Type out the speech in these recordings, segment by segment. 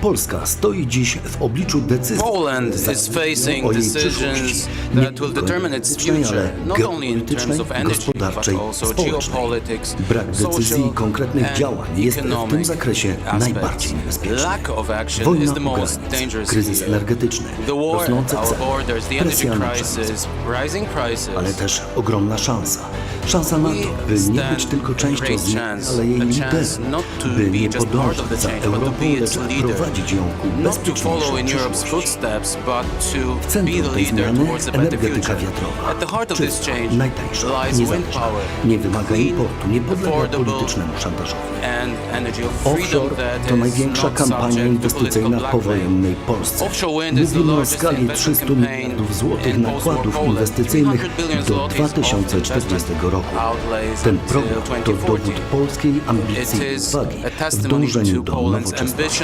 Polska stoi dziś w obliczu decyzji. Poland is facing decisions that will determine its future, not only in terms of energy, but also geopolitics, Brak decyzji i konkretnych działań jest w tym economic zakresie najbardziej niebezpieczny. Lack of action Wojna is the u most granic, dangerous kryzys here. energetyczny, The war rosnące at our ceny, borders, the energy presja na przemysł, crisis, rising prices. ale też ogromna szansa. Szansa na to, by nie być tylko częścią zmian, ale jej liderem, by nie podążać za Europą, lecz prowadzić ją ku bezpieczniejszej przyszłości. W centrum tej zmiany energetyka wiatrowa, czysta, najtańsza, niezależna, nie wymaga importu, nie podlega politycznemu szantażowi. Offshore to największa kampania inwestycyjna powojennej Polsce. Mówimy o skali 300 miliardów złotych nakładów inwestycyjnych do 2040 roku. Ten program to dowód polskiej ambicji i odwagi w dążeniu do nowoczesności.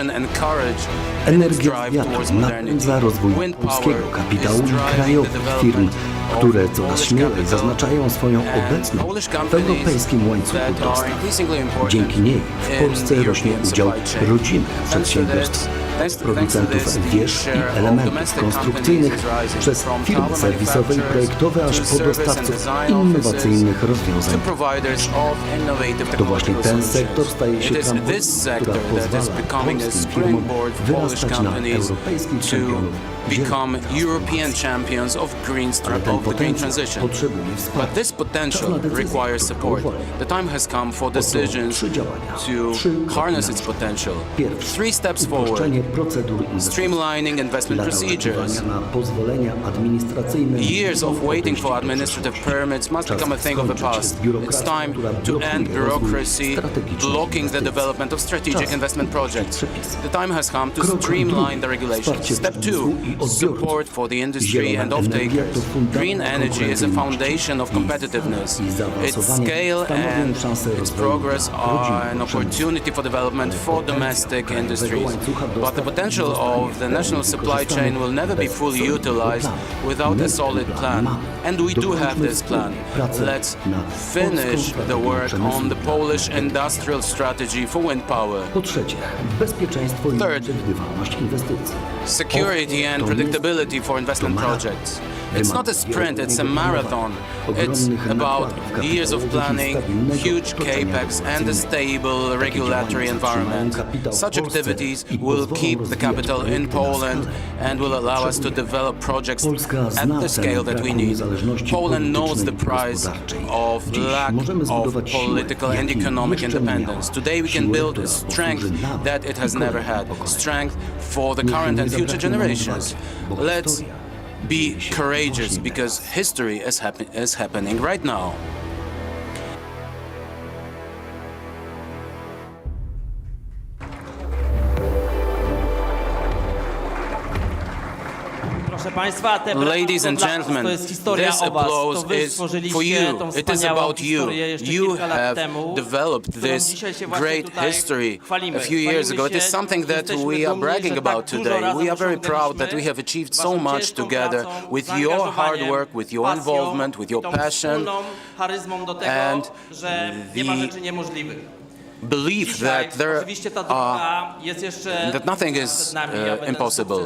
Energia wiatru napędza rozwój polskiego kapitału i krajowych firm, które coraz śmielej zaznaczają swoją obecność w europejskim łańcuchu dostaw. Dzięki niej w Polsce rośnie udział rodzimych przedsiębiorstw, producentów wież i elementów konstrukcyjnych, przez firmy serwisowe i projektowe, aż po dostawców innowacyjnych rozwiązań. To właśnie ten sektor staje się trampoliną, która pozwala polskim firmom wyrastać na europejskich czempionów become European champions of Ale ten potencjał transition. potrzebuje But wsparcia. this potential Czas na decyzje, requires support. The time has come for decisions trzy działania, trzy to kroki harness its naprzód. potential. Pierwszy, 3 steps forward. uproszczenie procedur inwestycyjnych. Streamlining investment Lata procedures. oczekiwania na pozwolenia administracyjne. Years of waiting for odejście do administrative przeszłości. permits must Czas become a thing of the skończyć past. z It's biurokracją, time która to blokuje end rozwój bureaucracy, strategicznych blocking the inwestycji. development of strategic Czas investment projects. przepisy. The time has come to Krok streamline drugi. the regulations. Wsparcie Step 2, przemysłu i odbiorców. support for the industry Zielona and energia off-takers. to fundament Green energy is a foundation of konkurencyjności. competitiveness. I Its zaawansowanie scale stanowią and szansę its rozwoju progress dla are rodzimego an przemysłu. opportunity for development for domestic krajowego industries. łańcucha But the dostaw potential nie zostanie of w the pełni national supply wykorzystany chain will never be bez fully solidnego utilized planu. without My a solid ten plan. mamy. And we do have Dokończmy this plan. pracę Let's nad finish polską the work strategią on the przemysłu. Polish industrial strategy for wind power. Po trzecie, bezpieczeństwo i Third, przewidywalność inwestycji. Security and predictability for investment projects. It's not a sprint, it's a marathon. It's about years of planning, huge capex, and a stable regulatory environment. Such activities will keep the capital in Poland and will allow us to develop projects at the scale that we need. Poland knows the price of lack of political and economic independence. Today we can build a strength that it has never had, strength for the current and future generations. Let's be courageous because history is happening right now. Ladies and gentlemen, this applause is for you. It is about you. You have developed this great history a few years ago. It is something that we are bragging about today. We are very proud that we have achieved so much together with your hard work, with your involvement, with your passion, and the belief that that nothing is impossible.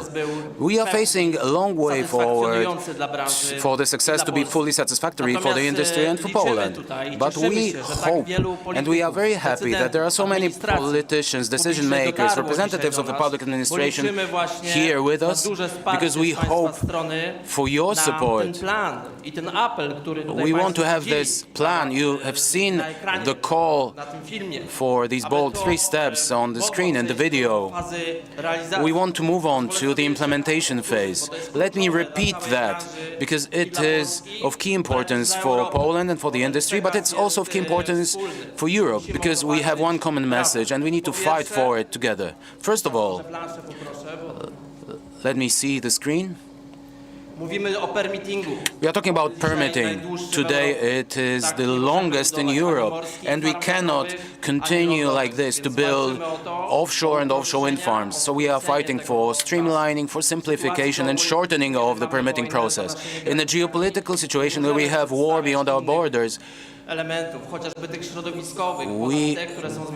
We are facing a long way forward for the success to be fully satisfactory for the industry and for Poland. But we hope and we are very happy that there are so many politicians, decision makers, representatives of the public administration here with us, because we hope for your support. We want to have this plan. You have seen the call for these bold 3 steps on the screen in the video. We want to move on to the implementation phase. Let me repeat that, because it is of key importance for Poland and for the industry, but it's also of key importance for Europe, because we have one common message and we need to fight for it together. First of all, let me see the screen. We are talking about permitting. Today it is the longest in Europe, and we cannot continue like this to build offshore and offshore wind farms. So we are fighting for streamlining, for simplification and shortening of the permitting process. In a geopolitical situation where we have war beyond our borders, We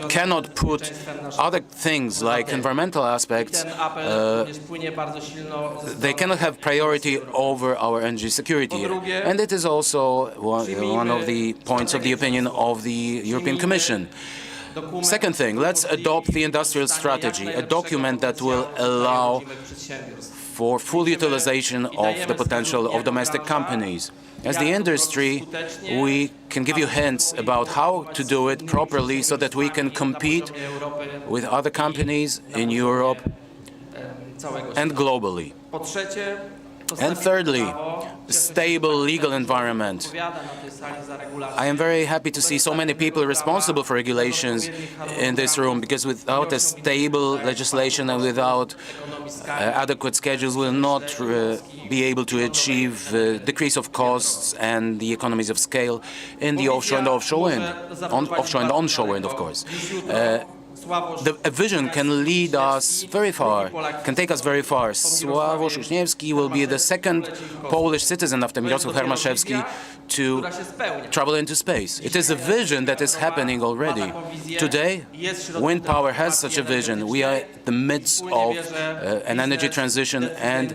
cannot put other things like environmental aspects, they cannot have priority over our energy security. And it is also one of the points of the opinion of the European Commission. Second thing, let's adopt the industrial strategy, a document that will allow for full utilization of the potential of domestic companies. As the industry, we can give you hints about how to do it properly so that we can compete with other companies in Europe and globally. And thirdly, a stable legal environment. I am very happy to see so many people responsible for regulations in this room, because without a stable legislation and without adequate schedules, we will not be able to achieve decrease of costs and the economies of scale in the offshore and offshore wind, offshore and onshore wind, of course. A vision can lead us very far, can take us very far. Sławosz Uśniewski will be the second Polish citizen after Mirosław Hermaszewski to travel into space. It is a vision that is happening already. Today, wind power has such a vision. We are in the midst of an energy transition, and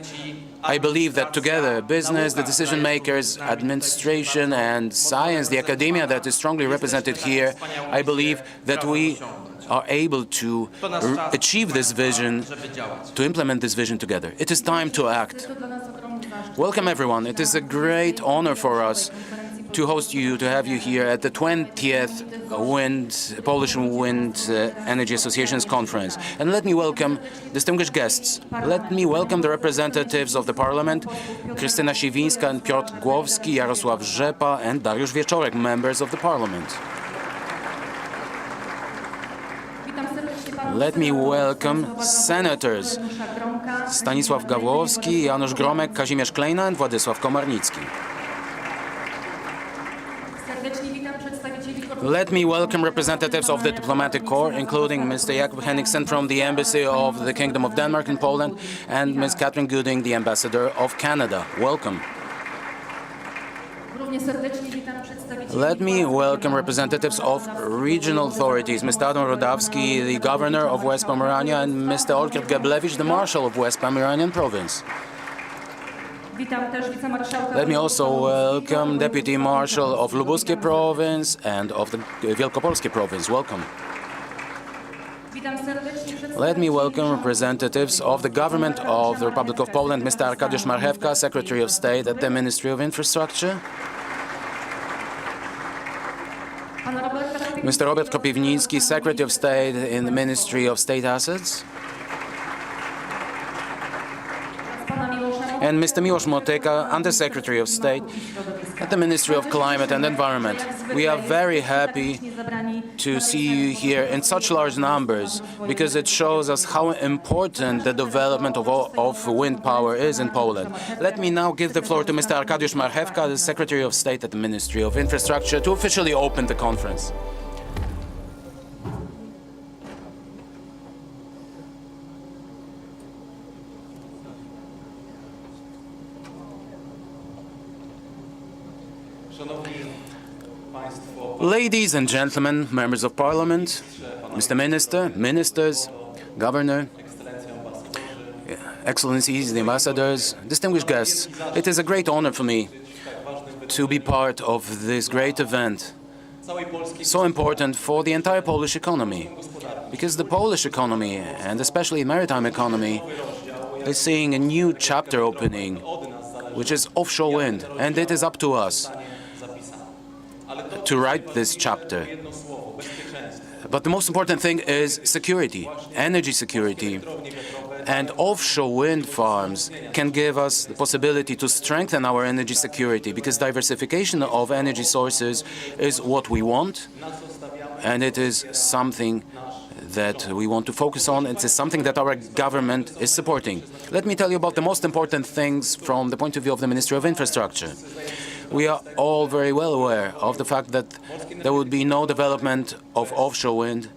I believe that together, business, the decision makers, administration and science, the academia that is strongly represented here, I believe that we are able to achieve this vision, to implement this vision together. It is time to act. Welcome everyone. It is a great honor for us to host you, to have you here at the 20th Polish Wind Energy Association's conference. And let me welcome distinguished guests. Let me welcome the representatives of the Parliament, Krystyna Siwińska and Piotr Głowski, Jarosław Rzepa and Dariusz Wieczorek, members of the Parliament. Let me welcome senators Stanisław Gawłowski, Janusz Gromek, Kazimierz Klejna and Władysław Komarnicki. Let me welcome representatives of the diplomatic corps, including Mr. Jakub Henriksen from the Embassy of the Kingdom of Denmark in Poland and Ms. Catherine Gooding, the Ambassador of Canada. Welcome. Let me welcome representatives of regional authorities, Mr. Adam Rodawski, the Governor of West Pomerania, and Mr. Olgierd Geblewicz, the Marshal of West Pomeranian Province. Let me also welcome Deputy Marshal of Lubuskie Province and of the Wielkopolskie Province. Welcome. Let me welcome representatives of the Government of the Republic of Poland, Mr. Arkadiusz Marchewka, Secretary of State at the Ministry of Infrastructure. Mr. Robert Kropiwnicki, Secretary of State in the Ministry of State Assets. And Mr. Miłosz Motyka, Under-Secretary of State at the Ministry of Climate and Environment. We are very happy to see you here in such large numbers, because it shows us how important the development of wind power is in Poland. Let me now give the floor to Mr. Arkadiusz Marchewka, the Secretary of State at the Ministry of Infrastructure, to officially open the conference. Ladies and gentlemen, members of Parliament, Mr. Minister, Ministers, Governor, Excellencies, the Ambassadors, distinguished guests, it is a great honor for me to be part of this great event, so important for the entire Polish economy, because the Polish economy, and especially the maritime economy, is seeing a new chapter opening, which is offshore wind, and it is up to us to write this chapter. But the most important thing is security, energy security. And offshore wind farms can give us the possibility to strengthen our energy security, because diversification of energy sources is what we want, and it is something that we want to focus on. It is something that our government is supporting. Let me tell you about the most important things from the point of view of the Ministry of Infrastructure. We are all very well aware of the fact that there would be no development of offshore wind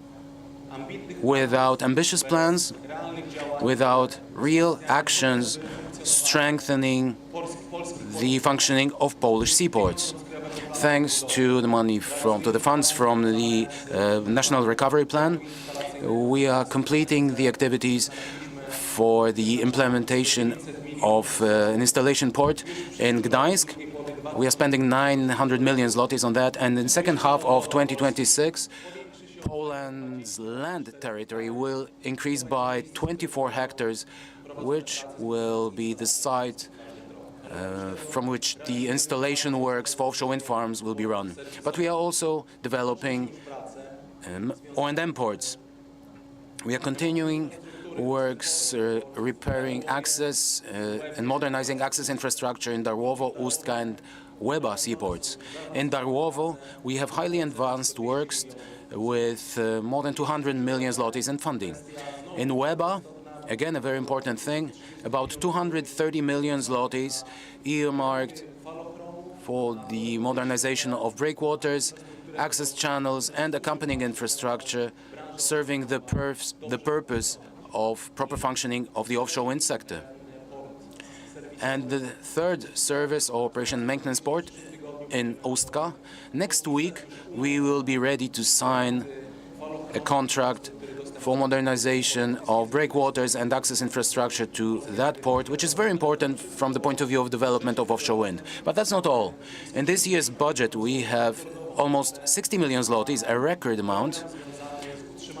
without ambitious plans, without real actions strengthening the functioning of Polish seaports. thanks to the money to the funds from the National Recovery Plan. We are completing the activities for the implementation of an installation port in Gdańsk. We are spending 900 million zlotys on that, and in the second half of 2026, Poland's land territory will increase by 24 hectares, which will be the site from which the installation works for offshore wind farms will be run. But we are also developing O&M ports. We are continuing works repairing access and modernizing access infrastructure in Darłowo, Ustka and Łeba seaports. In Darłowo, we have highly advanced works with more than 200 million zlotys in funding. In Łeba, again, a very important thing, about 230 million zlotys earmarked for the modernization of breakwaters, access channels and accompanying infrastructure serving the purpose of proper functioning of the offshore wind sector. And the third service or operation maintenance port in Ustka. Next week, we will be ready to sign a contract for modernization of breakwaters and access infrastructure to that port, which is very important from the point of view of development of offshore wind. But that's not all. In this year's budget, we have almost 60 million zlotys, a record amount,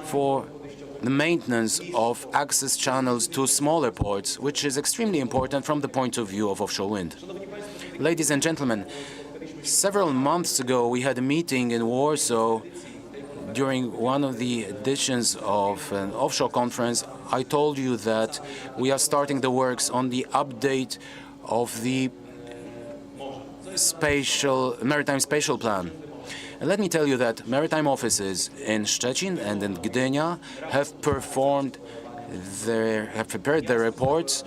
for the maintenance of access channels to smaller ports, which is extremely important from the point of view of offshore wind. Ladies and gentlemen, several months ago we had a meeting in Warsaw. During one of the editions of an offshore conference, I told you that we are starting the works on the update of the maritime spatial plan. And let me tell you that maritime offices in Szczecin and in Gdynia have prepared their reports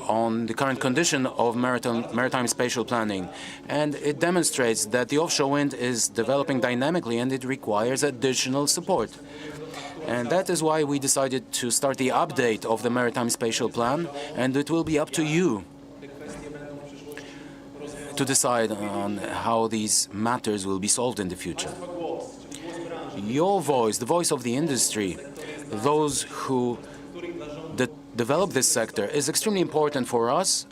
on the current condition of maritime spatial planning. And it demonstrates that the offshore wind is developing dynamically and it requires additional support. And that is why we decided to start the update of the maritime spatial plan, and it will be up to you to decide on how these matters will be solved in the future. Your voice, the voice of the industry, those who develop this sector, is extremely important for us,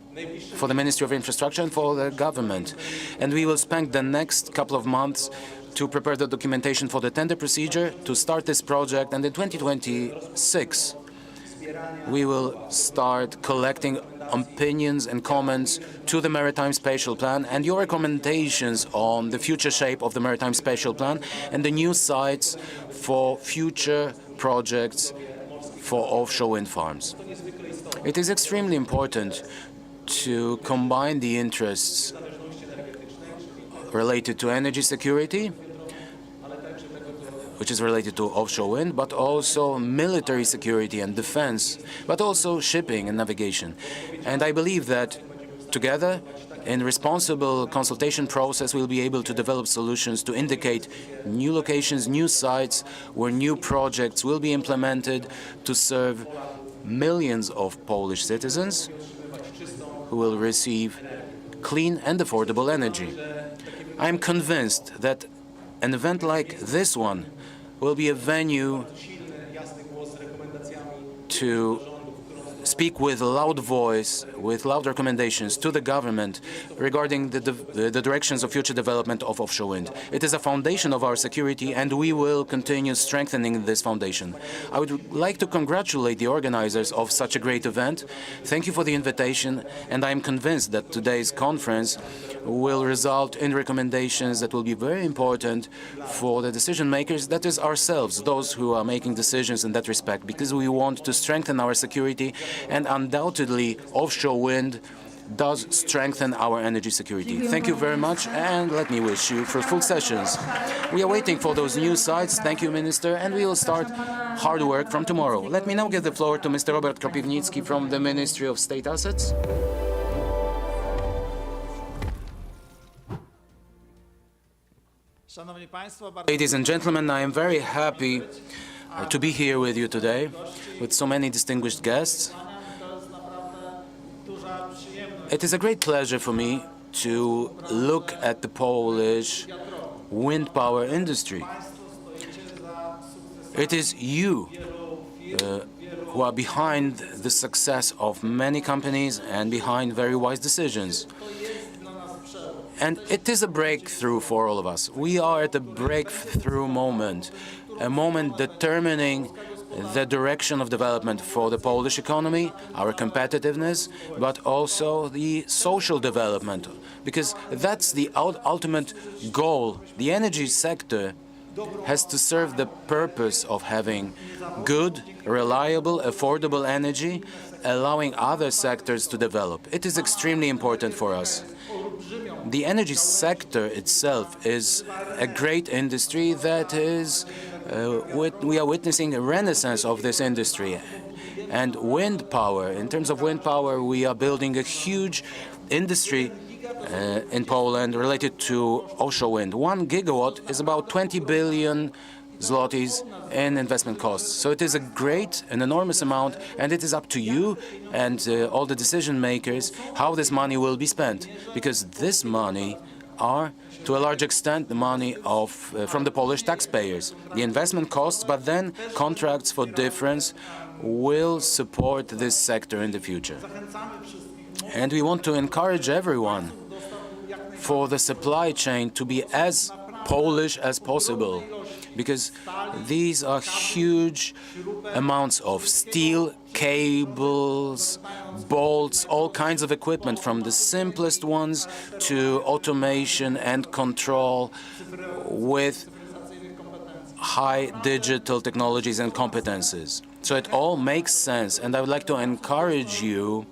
for the Ministry of Infrastructure and for the government. And we will spend the next couple of months to prepare the documentation for the tender procedure, to start this project, and in 2026 we will start collecting opinions and comments to the Maritime Spatial Plan and your recommendations on the future shape of the Maritime Spatial Plan and the new sites for future projects for offshore wind farms. It is extremely important to combine the interests related to energy security, which is related to offshore wind, but also military security and defense, but also shipping and navigation. And I believe that together, in responsible consultation process, we'll be able to develop solutions to indicate new locations, new sites, where new projects will be implemented to serve millions of Polish citizens who will receive clean and affordable energy. I am convinced that an event like this one will be a venue to speak with a loud voice, with loud recommendations to the government regarding the directions of future development of offshore wind. It is a foundation of our security, and we will continue strengthening this foundation. I would like to congratulate the organizers of such a great event. Thank you for the invitation, and I am convinced that today's conference will result in recommendations that will be very important for the decision makers, that is ourselves, those who are making decisions in that respect, because we want to strengthen our security, and undoubtedly offshore wind does strengthen our energy security. Thank you very much, and let me wish you fruitful sessions. We are waiting for those new sites. Thank you, Minister, and we will start hard work from tomorrow. Let me now give the floor to Mr. Robert Kropiwnicki from the Ministry of State Assets. Ladies and gentlemen, I am very happy to be here with you today, with so many distinguished guests. It is a great pleasure for me to look at the Polish wind power industry. It is you who are behind the success of many companies and behind very wise decisions. And it is a breakthrough for all of us. We are at a breakthrough moment, a moment determining the direction of development for the Polish economy, our competitiveness, but also the social development, because that's the ultimate goal. The energy sector has to serve the purpose of having good, reliable, affordable energy, allowing other sectors to develop. It is extremely important for us. The energy sector itself is a great industry that is, we are witnessing a renaissance of this industry. And wind power, in terms of wind power, we are building a huge industry in Poland related to offshore wind. 1 gigawatt is about 20 billion zlotys in investment costs. So it is an enormous amount, and it is up to you and all the decision makers how this money will be spent, because this money are, to a large extent, the money from the Polish taxpayers. The investment costs, but then contracts for difference will support this sector in the future. And we want to encourage everyone for the supply chain to be as Polish as possible, because these are huge amounts of steel, cables, bolts, all kinds of equipment, from the simplest ones to automation and control with high digital technologies and competences. So it all makes sense, and I would like to encourage you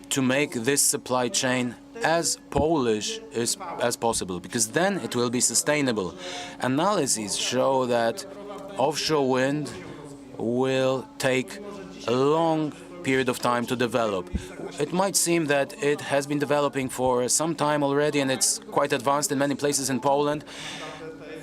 to make this supply chain as Polish as possible, because then it will be sustainable. Analyses show that offshore wind will take a long period of time to develop. It might seem that it has been developing for some time already, and it's quite advanced in many places in Poland.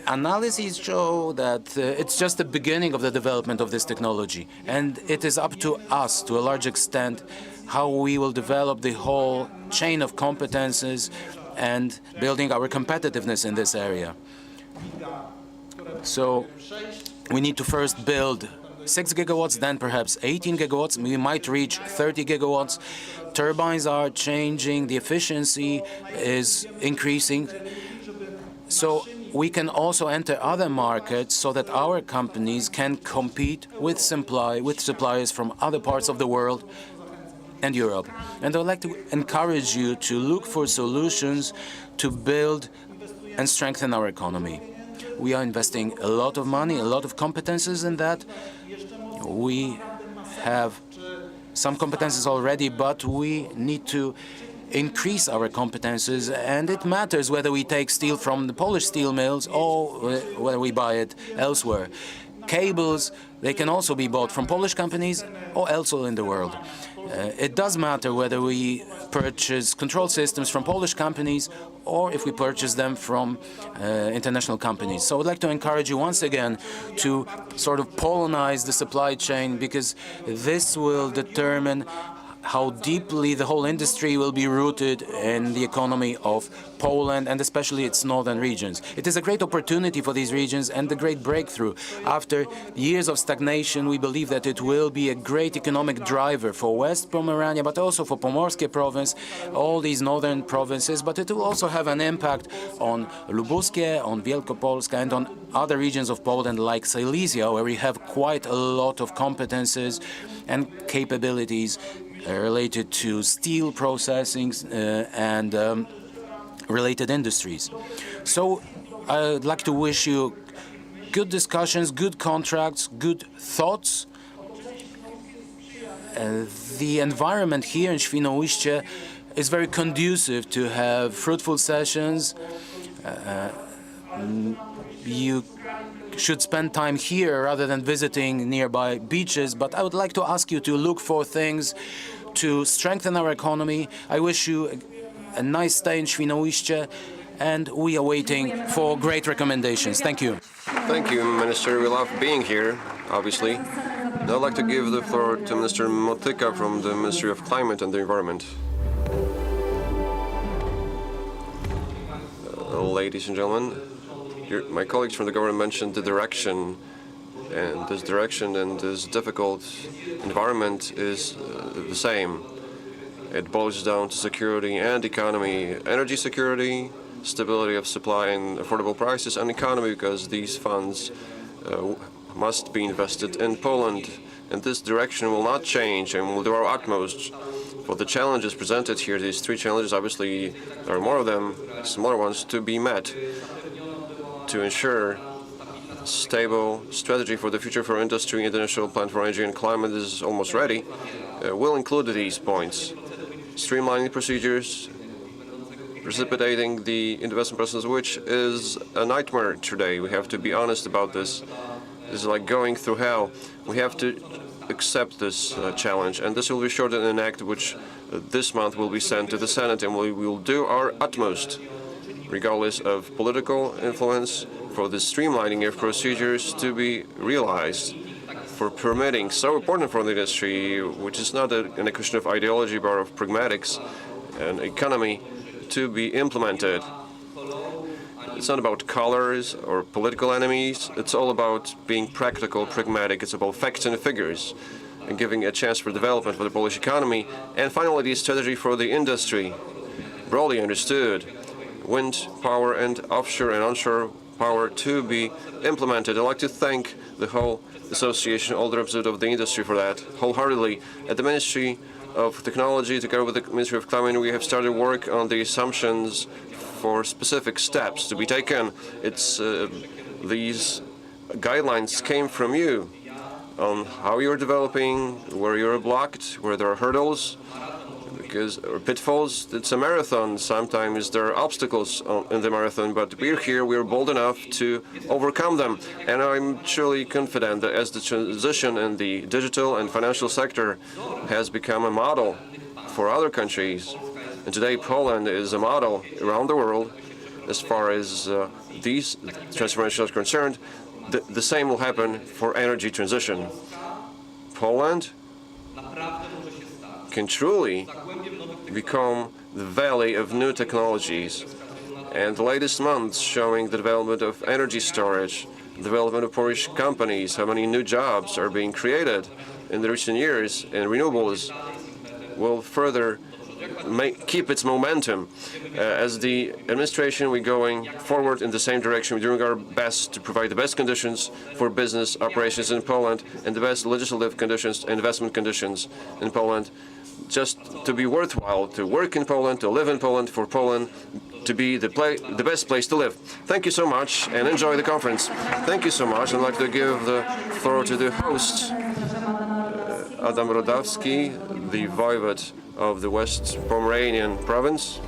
Analyses show that it's just the beginning of the development of this technology, and it is up to us, to a large extent, how we will develop the whole chain of competences and building our competitiveness in this area. So we need to first build 6 gigawatts, then perhaps 18 gigawatts. We might reach 30 gigawatts. Turbines are changing, the efficiency is increasing. So we can also enter other markets so that our companies can compete with suppliers from other parts of the world and Europe. And I would like to encourage you to look for solutions to build and strengthen our economy. We are investing a lot of money, a lot of competences in that. We have some competences already, but we need to increase our competences, and it matters whether we take steel from the Polish steel mills or whether we buy it elsewhere. Cables, they can also be bought from Polish companies or elsewhere in the world. It does matter whether we purchase control systems from Polish companies or if we purchase them from international companies. So I would like to encourage you once again to sort of Polonize the supply chain, because this will determine how deeply the whole industry will be rooted in the economy of Poland and especially its northern regions. It is a great opportunity for these regions and a great breakthrough. After years of stagnation, we believe that it will be a great economic driver for West Pomerania, but also for Pomorskie province, all these northern provinces, but it will also have an impact on Lubuskie, on Wielkopolska, and on other regions of Poland like Silesia, where we have quite a lot of competences and capabilities related to steel processing and related industries. So I'd like to wish you good discussions, good contracts, good thoughts. The environment here in Świnoujście is very conducive to have fruitful sessions. You should spend time here rather than visiting nearby beaches, but I would like to ask you to look for things to strengthen our economy. I wish you a nice stay in Świnoujście, and we are waiting for great recommendations. Thank you. Thank you, Minister. We love being here, obviously. Now I'd like to give the floor to Minister Motyka from the Ministry of Climate and the Environment. ladies and gentlemen. My colleagues from the government mentioned the direction, and this direction and this difficult environment is the same. It boils down to security and economy, energy security, stability of supply and affordable prices, and economy, because these funds must be invested in Poland. And this direction will not change, and we'll do our utmost for the challenges presented here. These three challenges, obviously, there are more of them, smaller ones, to be met, to ensure stable strategy for the future for industry. International plan for energy and climate is almost ready. Will include these points. Streamlining procedures, precipitating the investment process, which is a nightmare today. We have to be honest about this. This is like going through hell. We have to accept this challenge, and this will be short in an act which this month will be sent to the Senate, and we will do our utmost, regardless of political influence, for the streamlining of procedures to be realized, for permitting, so important for the industry, which is not a question of ideology but of pragmatics and economy, to be implemented. It's not about colors or political enemies. It's all about being practical, pragmatic. It's about facts and figures and giving a chance for development for the Polish economy. And finally, the strategy for the industry, broadly understood, wind power and offshore and onshore power to be implemented. I'd like to thank the whole association, all the representatives of the industry for that, wholeheartedly. At the Ministry of Technology, together with the Ministry of Climate, we have started work on the assumptions for specific steps to be taken. It's these guidelines came from you on how you're developing, where you're blocked, where there are hurdles, or pitfalls. It's a marathon. Sometimes there are obstacles in the marathon, but we're here, we're bold enough to overcome them. And I'm truly confident that as the transition in the digital and financial sector has become a model for other countries, and today Poland is a model around the world as far as these transformations are concerned, the same will happen for energy transition. Poland can truly become the valley of new technologies. And the latest months showing the development of energy storage, development of Polish companies, how many new jobs are being created in the recent years in renewables, will further keep its momentum. As the administration, we're going forward in the same direction. We're doing our best to provide the best conditions for business operations in Poland and the best legislative conditions, investment conditions in Poland, just to be worthwhile, to work in Poland, to live in Poland, for Poland to be the best place to live. Thank you so much, and enjoy the conference. Thank you so much. I'd like to give the floor to the host, Adam Rodawski, the Voivod of the West Pomeranian province.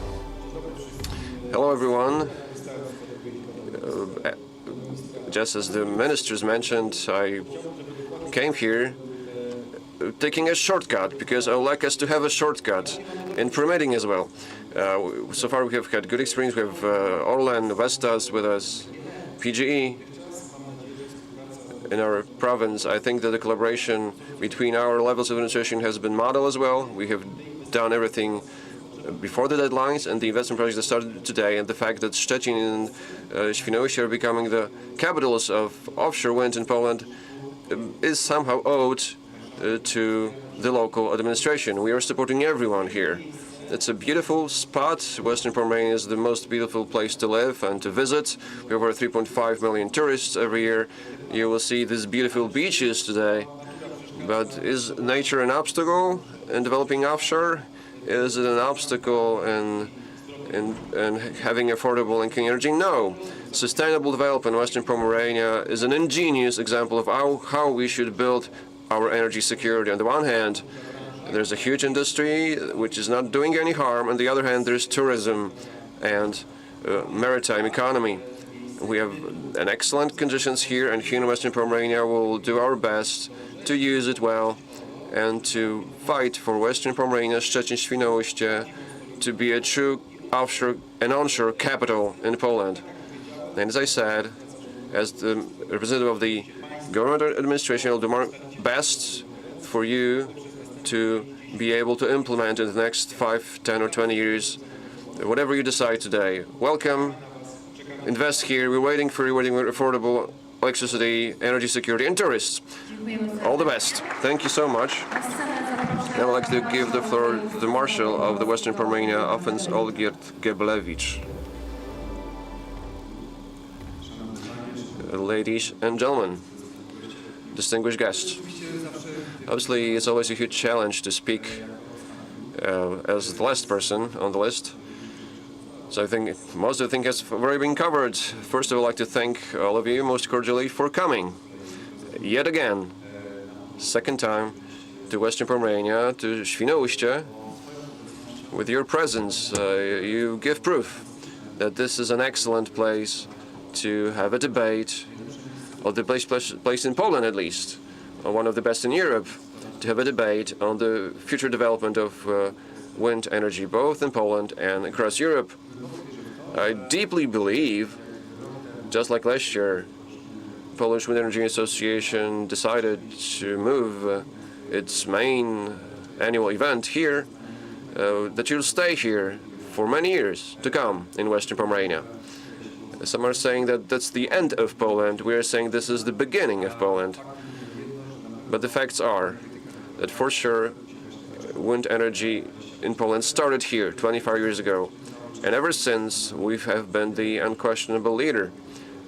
Hello, everyone. Just as the ministers mentioned, I came here taking a shortcut, because I would like us to have a shortcut in permitting as well. So far we have had good experience. We have Orlen, Vestas with us, PGE in our province. I think that the collaboration between our levels of administration has been model as well. We have done everything before the deadlines, and the investment projects that started today, and the fact that Szczecin and Świnoujście are becoming the capitals of offshore wind in Poland is somehow owed to the local administration. We are supporting everyone here. It's a beautiful spot. Western Pomerania is the most beautiful place to live and to visit. We have over 3.5 million tourists every year. You will see these beautiful beaches today. But is nature an obstacle in developing offshore? Is it an obstacle in having affordable and clean energy? No. Sustainable development in Western Pomerania is an ingenious example of how we should build our energy security. On the one hand, there's a huge industry which is not doing any harm. On the other hand, there's tourism and maritime economy. We have an excellent conditions here, and here in Western Pomerania we'll do our best to use it well and to fight for Western Pomerania, Szczecin, Świnoujście to be a true offshore and onshore capital in Poland. And as I said, as the representative of the government administration, I'll do my best for you to be able to implement in the next 5, 10 or 20 years whatever you decide today. Welcome invest here. We're waiting for affordable electricity, energy security, and tourists. All the best. Thank you so much. Now I'd like to give the floor to the Marshal of the Western Pomerania Offense, Olgierd Geblewicz. Ladies and gentlemen, distinguished guests. Obviously, it's always a huge challenge to speak as the last person on the list. So I think most of the things has already been covered. First of all, I'd like to thank all of you most cordially for coming. Yet again, second time, to Western Pomerania, to Świnoujście. With your presence, you give proof that this is an excellent place to have a debate, or the place in Poland at least, or one of the best in Europe, to have a debate on the future development of wind energy, both in Poland and across Europe. I deeply believe, just like last year, Polish Wind Energy Association decided to move its main annual event here, that you'll stay here for many years to come in Western Pomerania. Some are saying that that's the end of Poland. We are saying this is the beginning of Poland. But the facts are that for sure wind energy in Poland started here 25 years ago. And ever since, we have been the unquestionable leader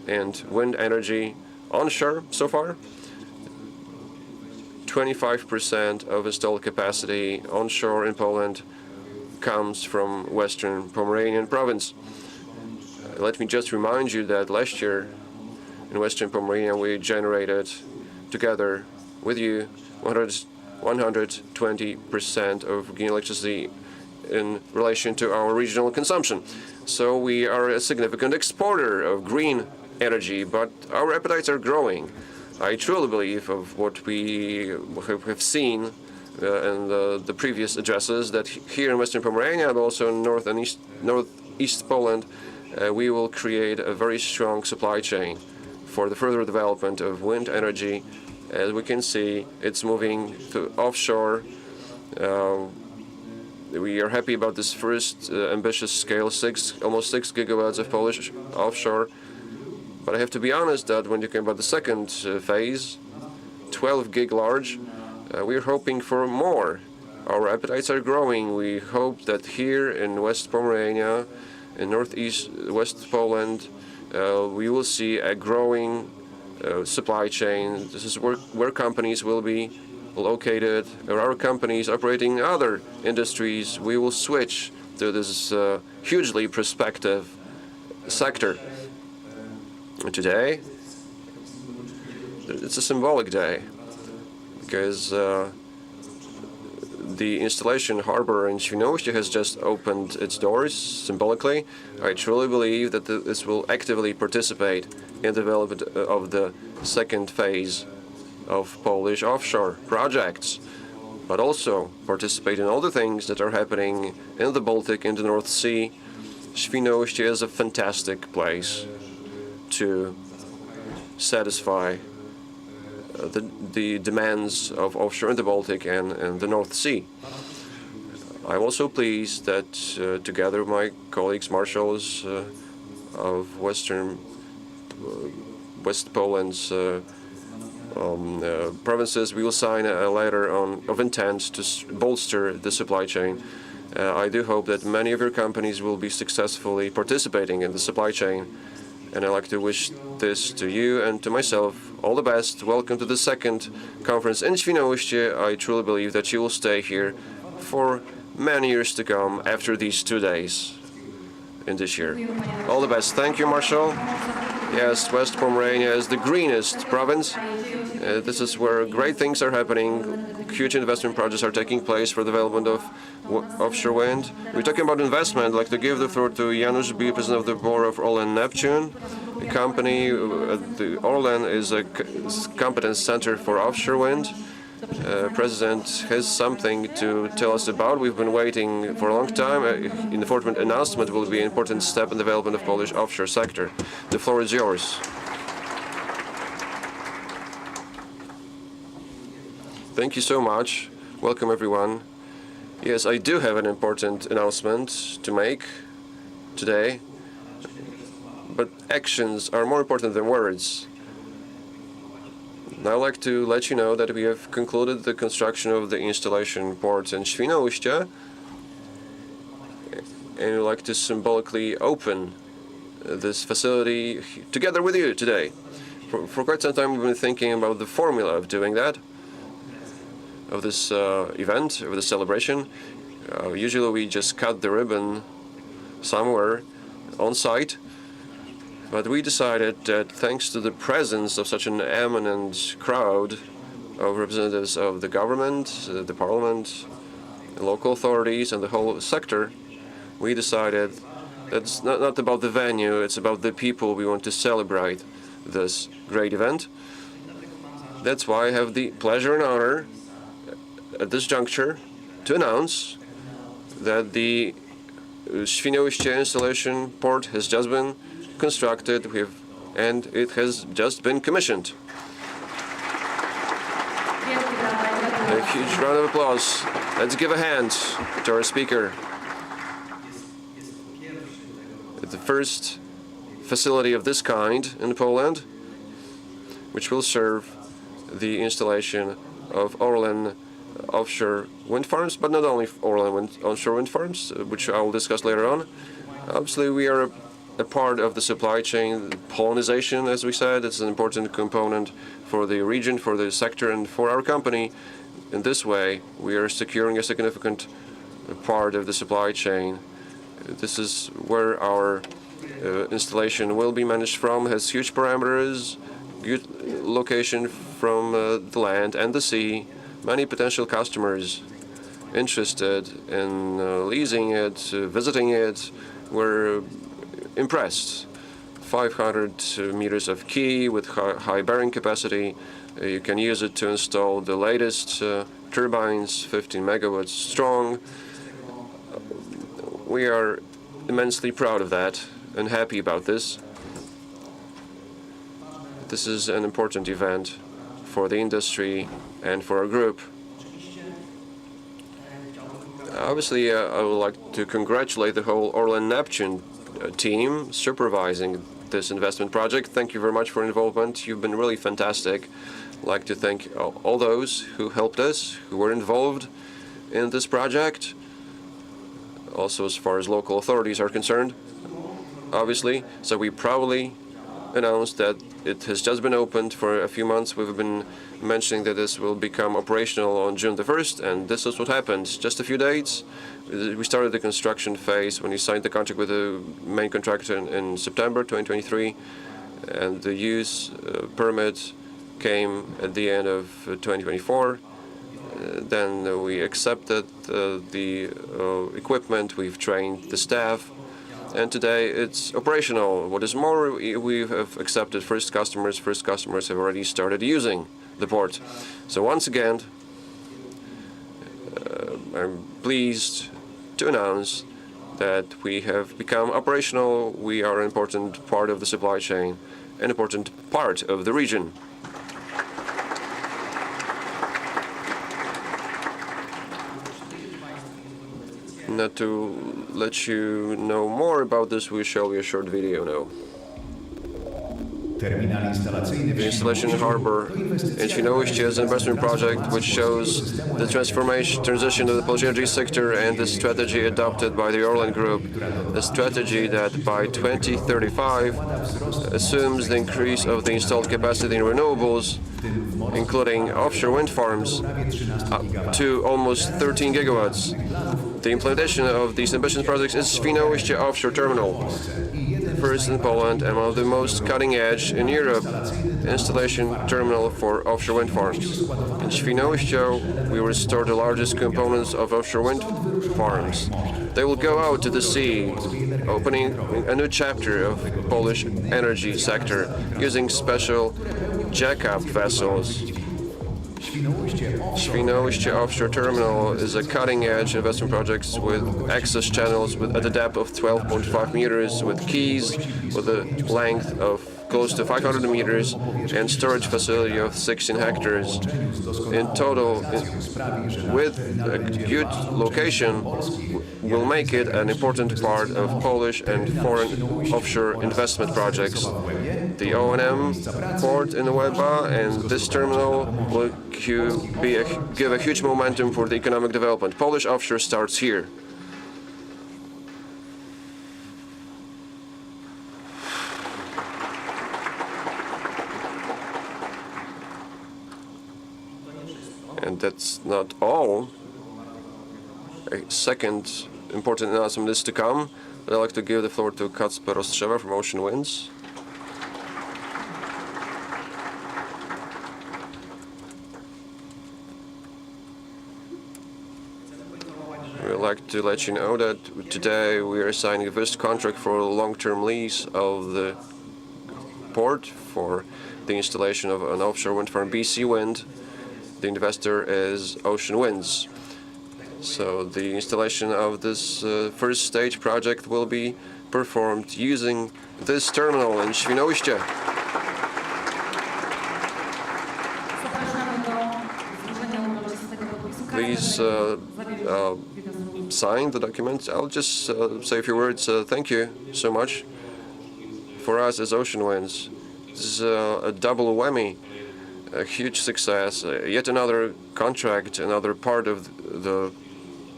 in wind energy onshore so far. 25% of installed capacity onshore in Poland comes from Western Pomeranian province. Let me just remind you that last year in Western Pomerania we generated together with you 120% of green electricity in relation to our regional consumption. So we are a significant exporter of green energy, but our appetites are growing. I truly believe of what we have seen in the previous addresses, that here in Western Pomerania, but also in northeast Poland, we will create a very strong supply chain for the further development of wind energy. As we can see, it's moving to offshore. We are happy about this first ambitious scale, almost 6 gigawatts of Polish offshore. But I have to be honest that when you come about the second phase, 12 gig large, we're hoping for more. Our appetites are growing. We hope that here in West Pomerania, in northeast West Poland, we will see a growing supply chain. This is where companies will be located, or our companies operating in other industries. We will switch to this hugely prospective sector. Today, it's a symbolic day because the installation harbor in Świnoujście has just opened its doors symbolically. I truly believe that this will actively participate in the development of the second phase of Polish offshore projects, but also participate in all the things that are happening in the Baltic, in the North Sea. Świnoujście is a fantastic place to satisfy the demands of offshore in the Baltic and the North Sea. I'm also pleased that together with my colleagues, marshals of West Poland's provinces, we will sign a letter of intent to bolster the supply chain. I do hope that many of your companies will be successfully participating in the supply chain. And I'd like to wish this to you and to myself all the best. Welcome to the second conference in Świnoujście. I truly believe that you will stay here for many years to come after these 2 days in this year. All the best. Thank you, Marshal. Yes, West Pomerania is the greenest province. This is where great things are happening. Huge investment projects are taking place for the development of offshore wind. We're talking about investment. I'd like to give the floor to Janusz B., president of the board of Orlen Neptune. The company, the Orlen is a competence center for offshore wind. President has something to tell us about. We've been waiting for a long time. In the forthcoming announcement will be an important step in the development of Polish offshore sector. The floor is yours. Thank you so much. Welcome, everyone. Yes, I do have an important announcement to make today. but actions are more important than words. Now I'd like to let you know that we have concluded the construction of the installation port in Świnoujście, and we'd like to symbolically open this facility together with you today. For quite some time we've been thinking about the formula of doing that, of this event, of this celebration. Usually we just cut the ribbon somewhere on site, but we decided that thanks to the presence of such an eminent crowd of representatives of the government, the parliament, the local authorities and the whole sector, we decided that it's not about the venue, it's about the people we want to celebrate this great event. That's why I have the pleasure and honor at this juncture to announce that the Świnoujście installation port has just been constructed and it has just been commissioned. A huge round of applause. Let's give a hand to our speaker. The first facility of this kind in Poland, which will serve the installation of Orlen offshore wind farms, but not only Orlen onshore wind farms, which I will discuss later on. Obviously, we are a part of the supply chain. Polonization, as we said, it's an important component for the region, for the sector, and for our company. In this way, we are securing a significant part of the supply chain. This is where our installation will be managed from. It has huge parameters, good location from the land and the sea. Many potential customers interested in leasing it, visiting it, were impressed. 500 meters of quay with high bearing capacity. You can use it to install the latest turbines, 15 megawatts strong. We are immensely proud of that and happy about this. This is an important event for the industry and for our group. Obviously, I would like to congratulate the whole Orlen Neptune team supervising this investment project. Thank you very much for your involvement. You've been really fantastic. I'd like to thank all those who helped us, who were involved in this project. Also, as far as local authorities are concerned, obviously. So we proudly announced that it has just been opened for a few months. We've been mentioning that this will become operational on June the 1st, and this is what happened. Just a few days. We started the construction phase when we signed the contract with the main contractor in September 2023, and the use permit came at the end of 2024. Then we accepted the equipment, we've trained the staff, and today it's operational. What is more, we have accepted first customers. First customers have already started using the port. So once again, I'm pleased to announce that we have become operational. We are an important part of the supply chain, an important part of the region. Now, to let you know more about this, we'll show you a short video now. The installation harbor in Świnoujście is an investment project which shows the transition of the Polish energy sector and the strategy adopted by the Orlen Group. A strategy that by 2035 assumes the increase of the installed capacity in renewables, including offshore wind farms, up to almost 13 gigawatts. The implementation of these ambitious projects is Świnoujście Offshore Terminal, first in Poland and one of the most cutting-edge in Europe installation terminal for offshore wind farms. In Świnoujście, we restore the largest components of offshore wind farms. They will go out to the sea, opening a new chapter of Polish energy sector using special jack-up vessels. Świnoujście Offshore Terminal is a cutting-edge investment project with access channels at a depth of 12.5 meters, with quays with a length of close to 500 meters and storage facility of 16 hectares. In total, with a good location, will make it an important part of Polish and foreign offshore investment projects. The O&M port in Łeba and this terminal will give a huge momentum for the economic development. Polish offshore starts here. And that's not all. A second important announcement is to come. I'd like to give the floor to Kacper Ostrzewa from Ocean Winds. We'd like to let you know that today we are signing a first contract for a long-term lease of the port for the installation of an offshore wind farm, BC Wind. The investor is Ocean Winds. So the installation of this first stage project will be performed using this terminal in Świnoujście. Please sign the document. I'll just say a few words. Thank you so much. For us as Ocean Winds, this is a double whammy. A huge success, yet another contract, another part of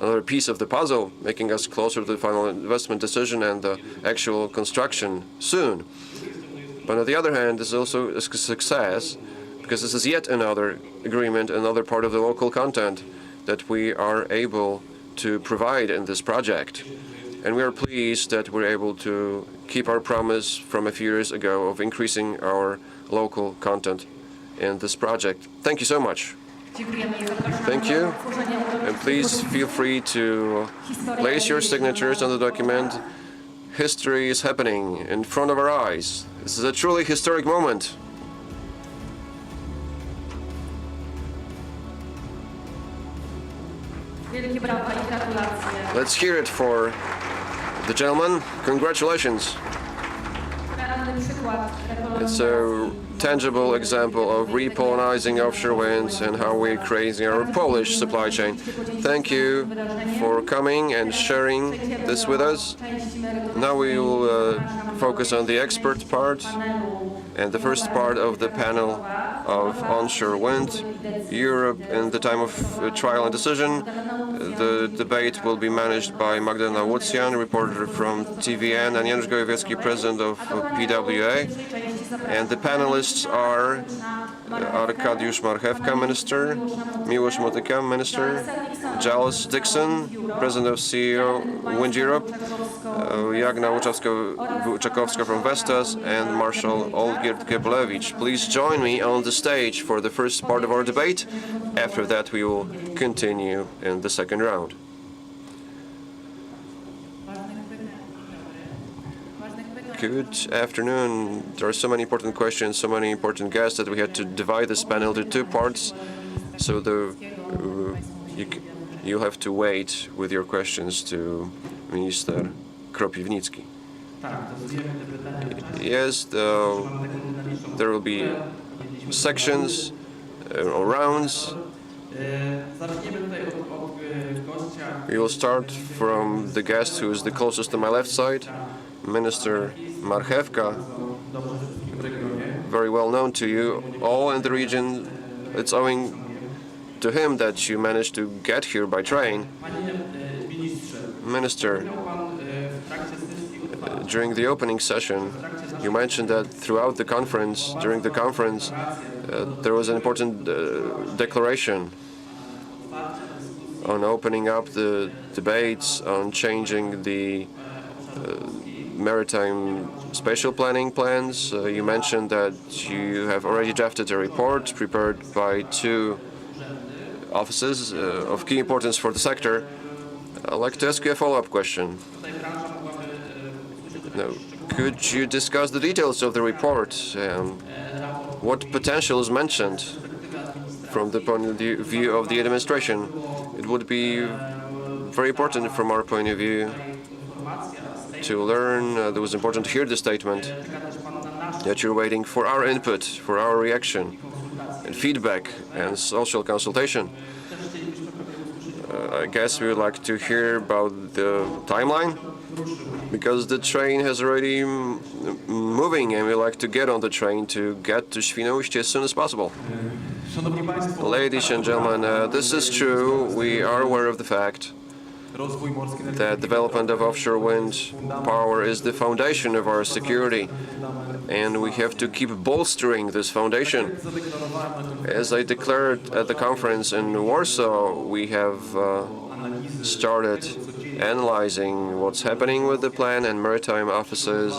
another piece of the puzzle, making us closer to the final investment decision and the actual construction soon. But on the other hand, this is also a success because this is yet another agreement, another part of the local content that we are able to provide in this project. And we are pleased that we're able to keep our promise from a few years ago of increasing our local content in this project. Thank you so much. Thank you. And please feel free to place your signatures on the document. History is happening in front of our eyes. This is a truly historic moment. Let's hear it for the gentleman. Congratulations. It's a tangible example of repolonizing offshore winds and how we're creating our Polish supply chain. Thank you for coming and sharing this with us. Now we will focus on the expert part and the first part of the panel of onshore wind, Europe in the time of trial and decision. The debate will be managed by Magdalena Łucjan, reporter from TVN, and Janusz Gojowiecki, president of PWEA. And the panelists are Arkadiusz Marchewka, Minister, Miłosz Motyka, Minister, Giles Dixon, President of CEO Wind Europe, Jagna Łuczakowska from Vestas, and Marshal Olgierd Geblewicz. Please join me on the stage for the first part of our debate. After that, we will continue in the second round. Good afternoon. There are so many important questions, so many important guests that we had to divide this panel into two parts. So you'll have to wait with your questions to Minister Kropiwnicki. Yes, there will be sections or rounds. We will start from the guest who is the closest to my left side, Minister Marchewka, very well known to you all in the region. It's owing to him that you managed to get here by train. Minister, during the opening session, you mentioned that throughout the conference, during the conference, there was an important declaration on opening up the debates on changing the maritime spatial planning plans. You mentioned that you have already drafted a report prepared by two offices of key importance for the sector. I'd like to ask you a follow-up question. Now, could you discuss the details of the report? What potential is mentioned from the point of view of the administration. It would be very important from our point of view to learn. It was important to hear the statement that you're waiting for our input, for our reaction and feedback and social consultation. I guess we would like to hear about the timeline, because the train has already moving, and we like to get on the train to get to Świnoujście as soon as possible. Ladies and gentlemen, this is true. We are aware of the fact that development of offshore wind power is the foundation of our security, and we have to keep bolstering this foundation. As I declared at the conference in Warsaw, we have started analyzing what's happening with the plan, and maritime officers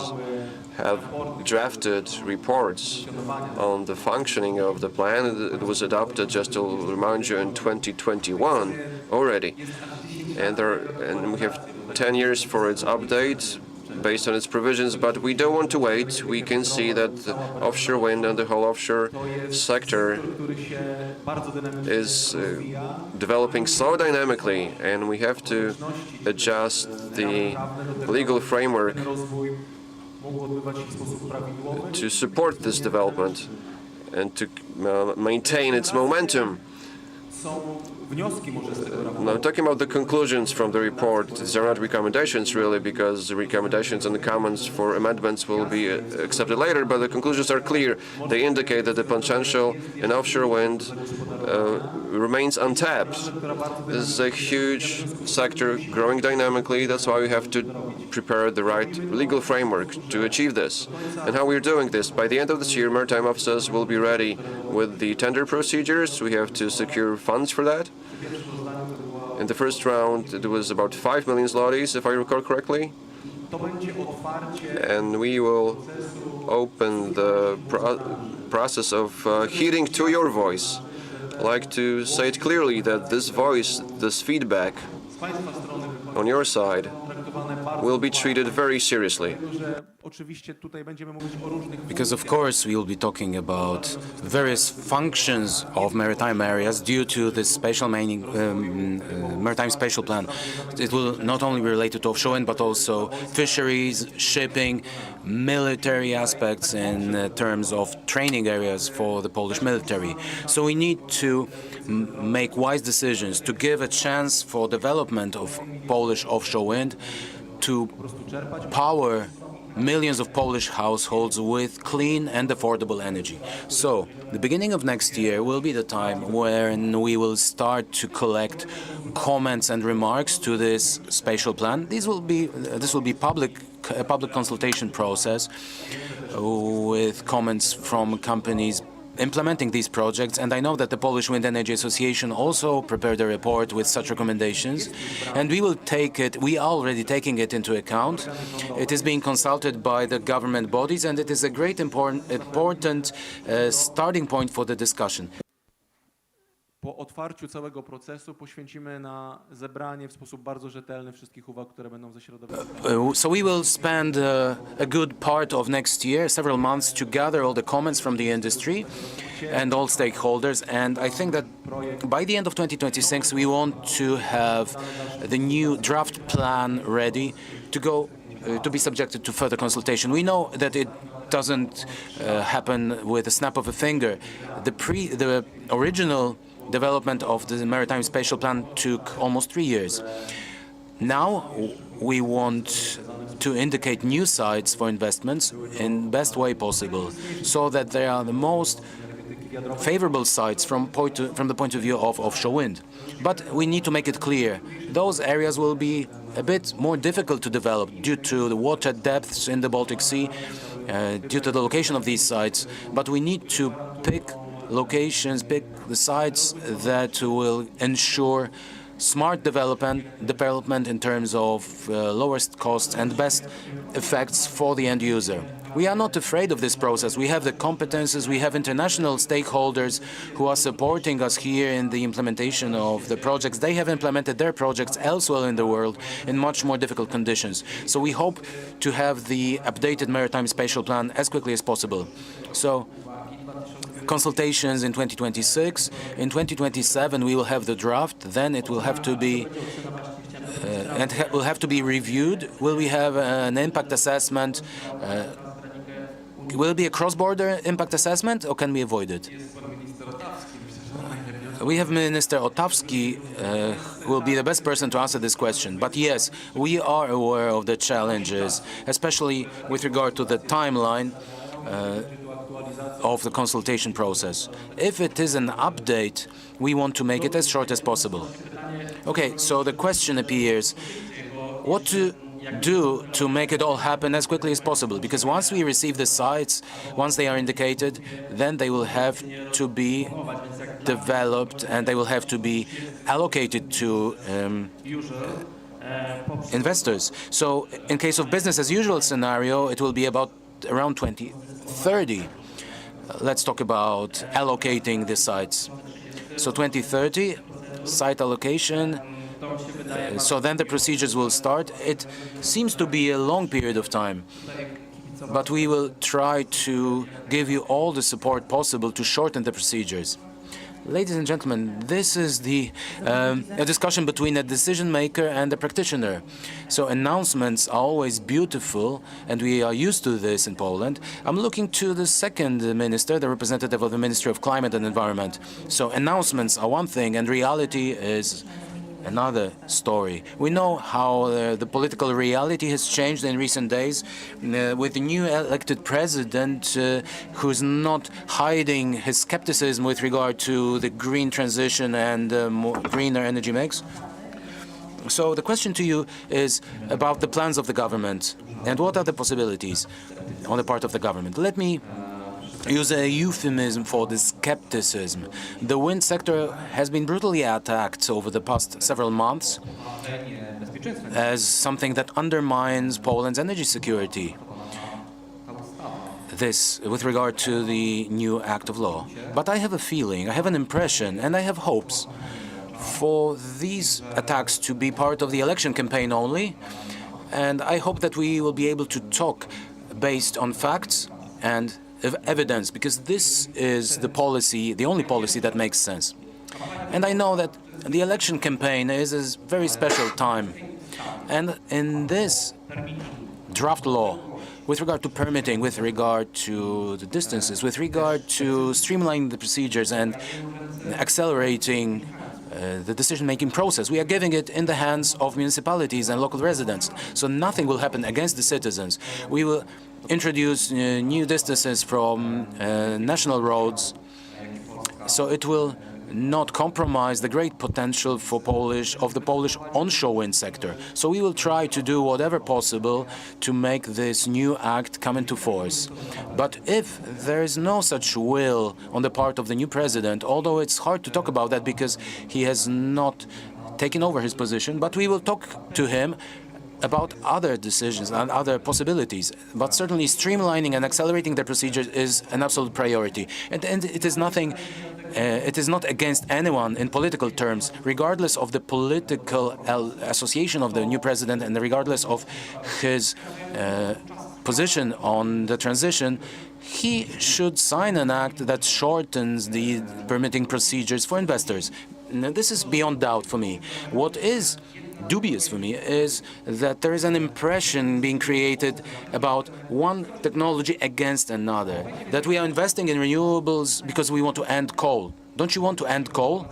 have drafted reports on the functioning of the plan. It was adopted, just to remind you, in 2021 already. And we have 10 years for its update based on its provisions, but we don't want to wait. We can see that the offshore wind and the whole offshore sector is developing so dynamically, and we have to adjust the legal framework to support this development and to maintain its momentum. Now, talking about the conclusions from the report, these are not recommendations really, because the recommendations and the comments for amendments will be accepted later, but the conclusions are clear. They indicate that the potential in offshore wind remains untapped. This is a huge sector growing dynamically. That's why we have to prepare the right legal framework to achieve this. And how we're doing this: by the end of this year, maritime officers will be ready with the tender procedures. We have to secure funds for that. In the first round, it was about 5 million zlotys, if I recall correctly. And we will open the process of heeding to your voice. I'd like to say it clearly that this voice, this feedback on your side, will be treated very seriously. Because of course we will be talking about various functions of maritime areas due to this spatial maritime spatial plan. It will not only be related to offshore wind, but also fisheries, shipping, military aspects in terms of training areas for the Polish military. So we need to make wise decisions to give a chance for development of Polish offshore wind, to power millions of Polish households with clean and affordable energy. So, the beginning of next year will be the time when we will start to collect comments and remarks to this spatial plan. This will be a public consultation process with comments from companies implementing these projects, and I know that the Polish Wind Energy Association also prepared a report with such recommendations, and we will take it. We are already taking it into account. It is being consulted by the government bodies, and it is a great important starting point for the discussion. Po otwarciu całego procesu poświęcimy na zebranie w sposób bardzo rzetelny wszystkich uwag, które będą ze środowiska. So we will spend a good part of next year, several months, to gather all the comments from the industry and all stakeholders, and I think that by the end of 2026 we want to have the new draft plan ready to go to be subjected to further consultation. We know that it doesn't happen with a snap of a finger. The original development of the Maritime Spatial Plan took almost 3 years. Now we want to indicate new sites for investments in the best way possible, so that they are the most favorable sites from the point of view of offshore wind. But we need to make it clear, those areas will be a bit more difficult to develop due to the water depths in the Baltic Sea, due to the location of these sites. But we need to pick the sites that will ensure smart development in terms of lowest costs and best effects for the end user. We are not afraid of this process. We have the competences, we have international stakeholders who are supporting us here in the implementation of the projects. They have implemented their projects elsewhere in the world in much more difficult conditions. So we hope to have the updated Maritime Spatial Plan as quickly as possible. So consultations in 2026. In 2027, we will have the draft. Then it will have to be reviewed. Will we have an impact assessment? Will it be a cross-border impact assessment, or can we avoid it? We have Minister Otawski, who will be the best person to answer this question. But yes, we are aware of the challenges, especially with regard to the timeline of the consultation process. If it is an update, we want to make it as short as possible. Okay, so the question appears, what to do to make it all happen as quickly as possible? Because once we receive the sites, once they are indicated, then they will have to be developed and they will have to be allocated to investors. So in case of business as usual scenario, it will be about around 2030. Let's talk about allocating the sites. So 2030, site allocation. So then the procedures will start. It seems to be a long period of time, but we will try to give you all the support possible to shorten the procedures. Ladies and gentlemen, this is a discussion between a decision maker and a practitioner. So announcements are always beautiful, and we are used to this in Poland. I'm looking to the second minister, the representative of the Ministry of Climate and Environment. So announcements are one thing, and reality is another story. We know how the political reality has changed in recent days with the new elected president who's not hiding his skepticism with regard to the green transition and more greener energy mix. So the question to you is about the plans of the government and what are the possibilities on the part of the government. Let me use a euphemism for this skepticism. The wind sector has been brutally attacked over the past several months as something that undermines Poland's energy security. This with regard to the new act of law. But I have a feeling, I have an impression, and I have hopes for these attacks to be part of the election campaign only. And I hope that we will be able to talk based on facts and evidence, because this is the policy, the only policy that makes sense. And I know that the election campaign is a very special time. And in this draft law, with regard to permitting, with regard to the distances, with regard to streamlining the procedures and accelerating the decision-making process, we are giving it in the hands of municipalities and local residents. So nothing will happen against the citizens. We will introduce new distances from national roads, so it will not compromise the great potential for the Polish onshore wind sector. So we will try to do whatever possible to make this new act come into force. But if there is no such will on the part of the new president, although it's hard to talk about that because he has not taken over his position, but we will talk to him about other decisions and other possibilities. But certainly streamlining and accelerating the procedures is an absolute priority. And it is nothing, it is not against anyone in political terms, regardless of the political association of the new president and regardless of his position on the transition. He should sign an act that shortens the permitting procedures for investors. Now, this is beyond doubt for me. What is dubious for me is that there is an impression being created about one technology against another, that we are investing in renewables because we want to end coal. Don't you want to end coal?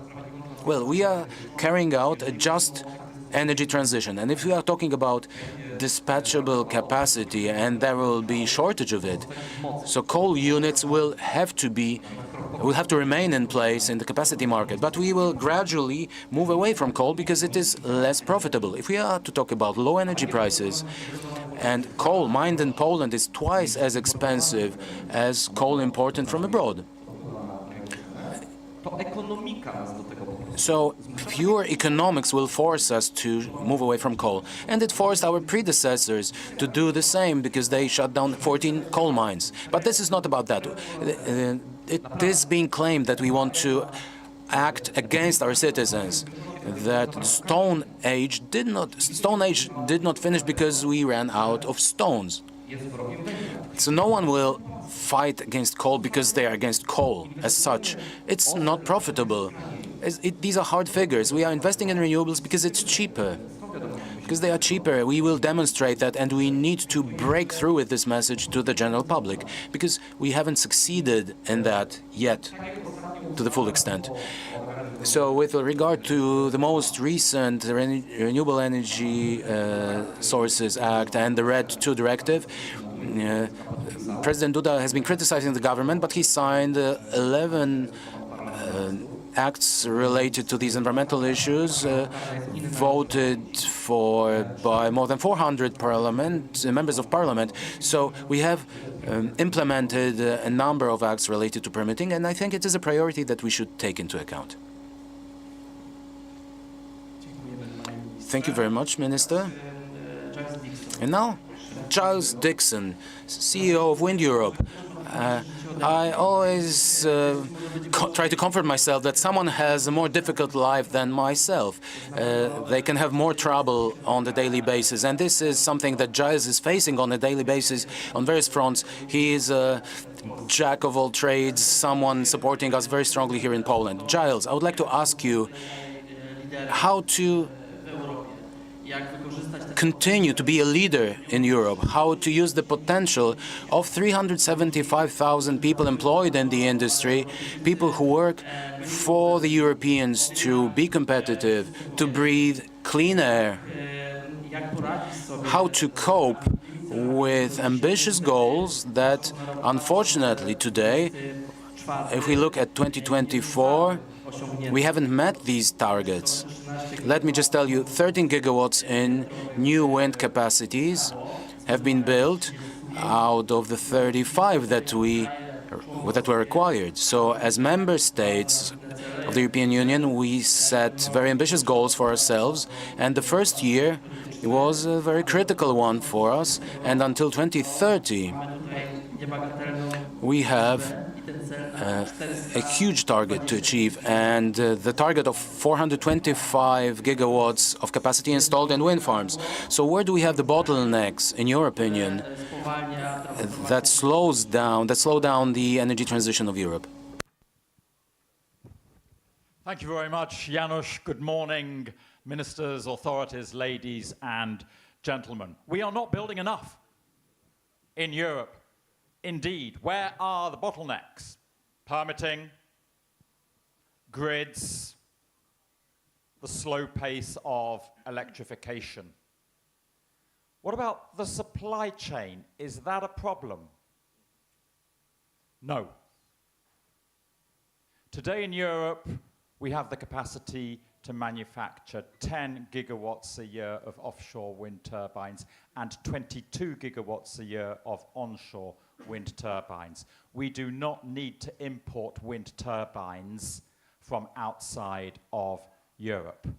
Well, we are carrying out a just energy transition, and if we are talking about dispatchable capacity and there will be shortage of it, so coal units will have to remain in place in the capacity market, but we will gradually move away from coal because it is less profitable. If we are to talk about low energy prices, and coal mined in Poland is twice as expensive as coal imported from abroad. So pure economics will force us to move away from coal. And it forced our predecessors to do the same because they shut down 14 coal mines. But this is not about that. It is being claimed that we want to act against our citizens, that the Stone Age did not finish because we ran out of stones. So no one will fight against coal because they are against coal as such. It's not profitable. These are hard figures. We are investing in renewables because it's cheaper. Because they are cheaper, we will demonstrate that, and we need to break through with this message to the general public, because we haven't succeeded in that yet to the full extent. So with regard to the most recent Renewable Energy Sources Act and the RED II directive, President Duda has been criticizing the government, but he signed 11 acts related to these environmental issues, voted for by more than 400 members of parliament. So we have implemented a number of acts related to permitting, and I think it is a priority that we should take into account. Thank you very much, Minister. And now, Giles Dixon, CEO of Wind Europe. I always try to comfort myself that someone has a more difficult life than myself. They can have more trouble on a daily basis, and this is something that Giles is facing on a daily basis on various fronts. He is a jack of all trades, someone supporting us very strongly here in Poland. Giles, I would like to ask you how to continue to be a leader in Europe, how to use the potential of 375,000 people employed in the industry, people who work for the Europeans to be competitive, to breathe clean air, how to cope with ambitious goals that, unfortunately, today, if we look at 2024, we haven't met these targets. Let me just tell you, 13 gigawatts in new wind capacities have been built out of the 35 that were required. So as member states of the European Union, we set very ambitious goals for ourselves, and the first year was a very critical one for us, and until 2030 we have a huge target to achieve, and the target of 425 gigawatts of capacity installed in wind farms. So where do we have the bottlenecks, in your opinion, that slow down the energy transition of Europe? Thank you very much, Janusz. Good morning, ministers, authorities, ladies and gentlemen. We are not building enough in Europe. Indeed, where are the bottlenecks? Permitting, grids, the slow pace of electrification. What about the supply chain? Is that a problem? No. Today in Europe, we have the capacity to manufacture 10 gigawatts a year of offshore wind turbines and 22 gigawatts a year of onshore wind turbines. We do not need to import wind turbines from outside of Europe.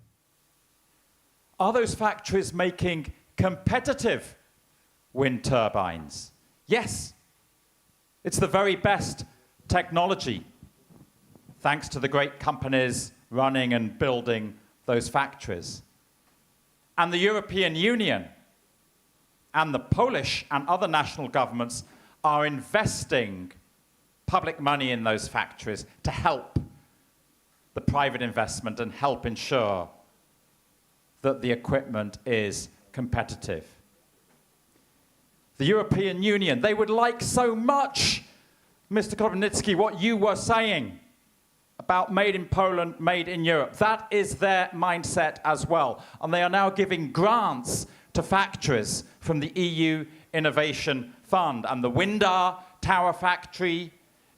Are those factories making competitive wind turbines? Yes. It's the very best technology, thanks to the great companies running and building those factories. And the European Union and the Polish and other national governments are investing public money in those factories to help the private investment and help ensure that the equipment is competitive. The European Union, they would like so much, Mr. Kropotnicki, what you were saying about made in Poland, made in Europe. That is their mindset as well. And they are now giving grants to factories from the EU Innovation Fund. And the Windar Tower factory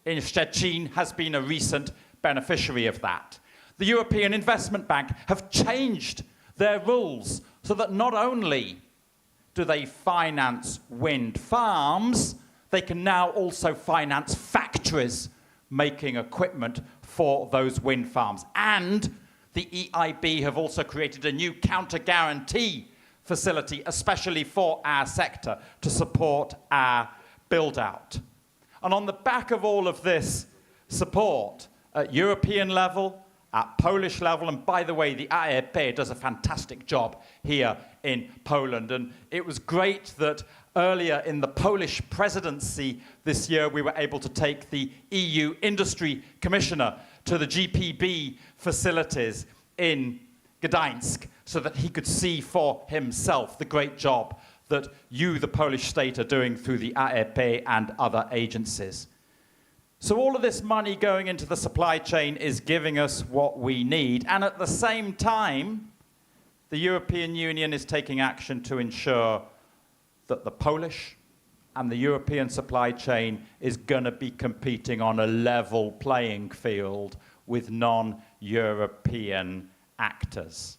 in Szczecin has been a recent beneficiary of that. The European Investment Bank have changed their rules so that not only do they finance wind farms, they can now also finance factories making equipment for those wind farms. And the EIB have also created a new counter-guarantee facility, especially for our sector, to support our build-out. And on the back of all of this support, at European level, at Polish level. And by the way, the ARP does a fantastic job here in Poland. And it was great that earlier in the Polish presidency this year, we were able to take the EU Industry Commissioner to the GPB facilities in Gdańsk so that he could see for himself the great job that you, the Polish state, are doing through the ARP and other agencies. So all of this money going into the supply chain is giving us what we need. And at the same time, the European Union is taking action to ensure that the Polish and the European supply chain is going to be competing on a level playing field with non-European actors.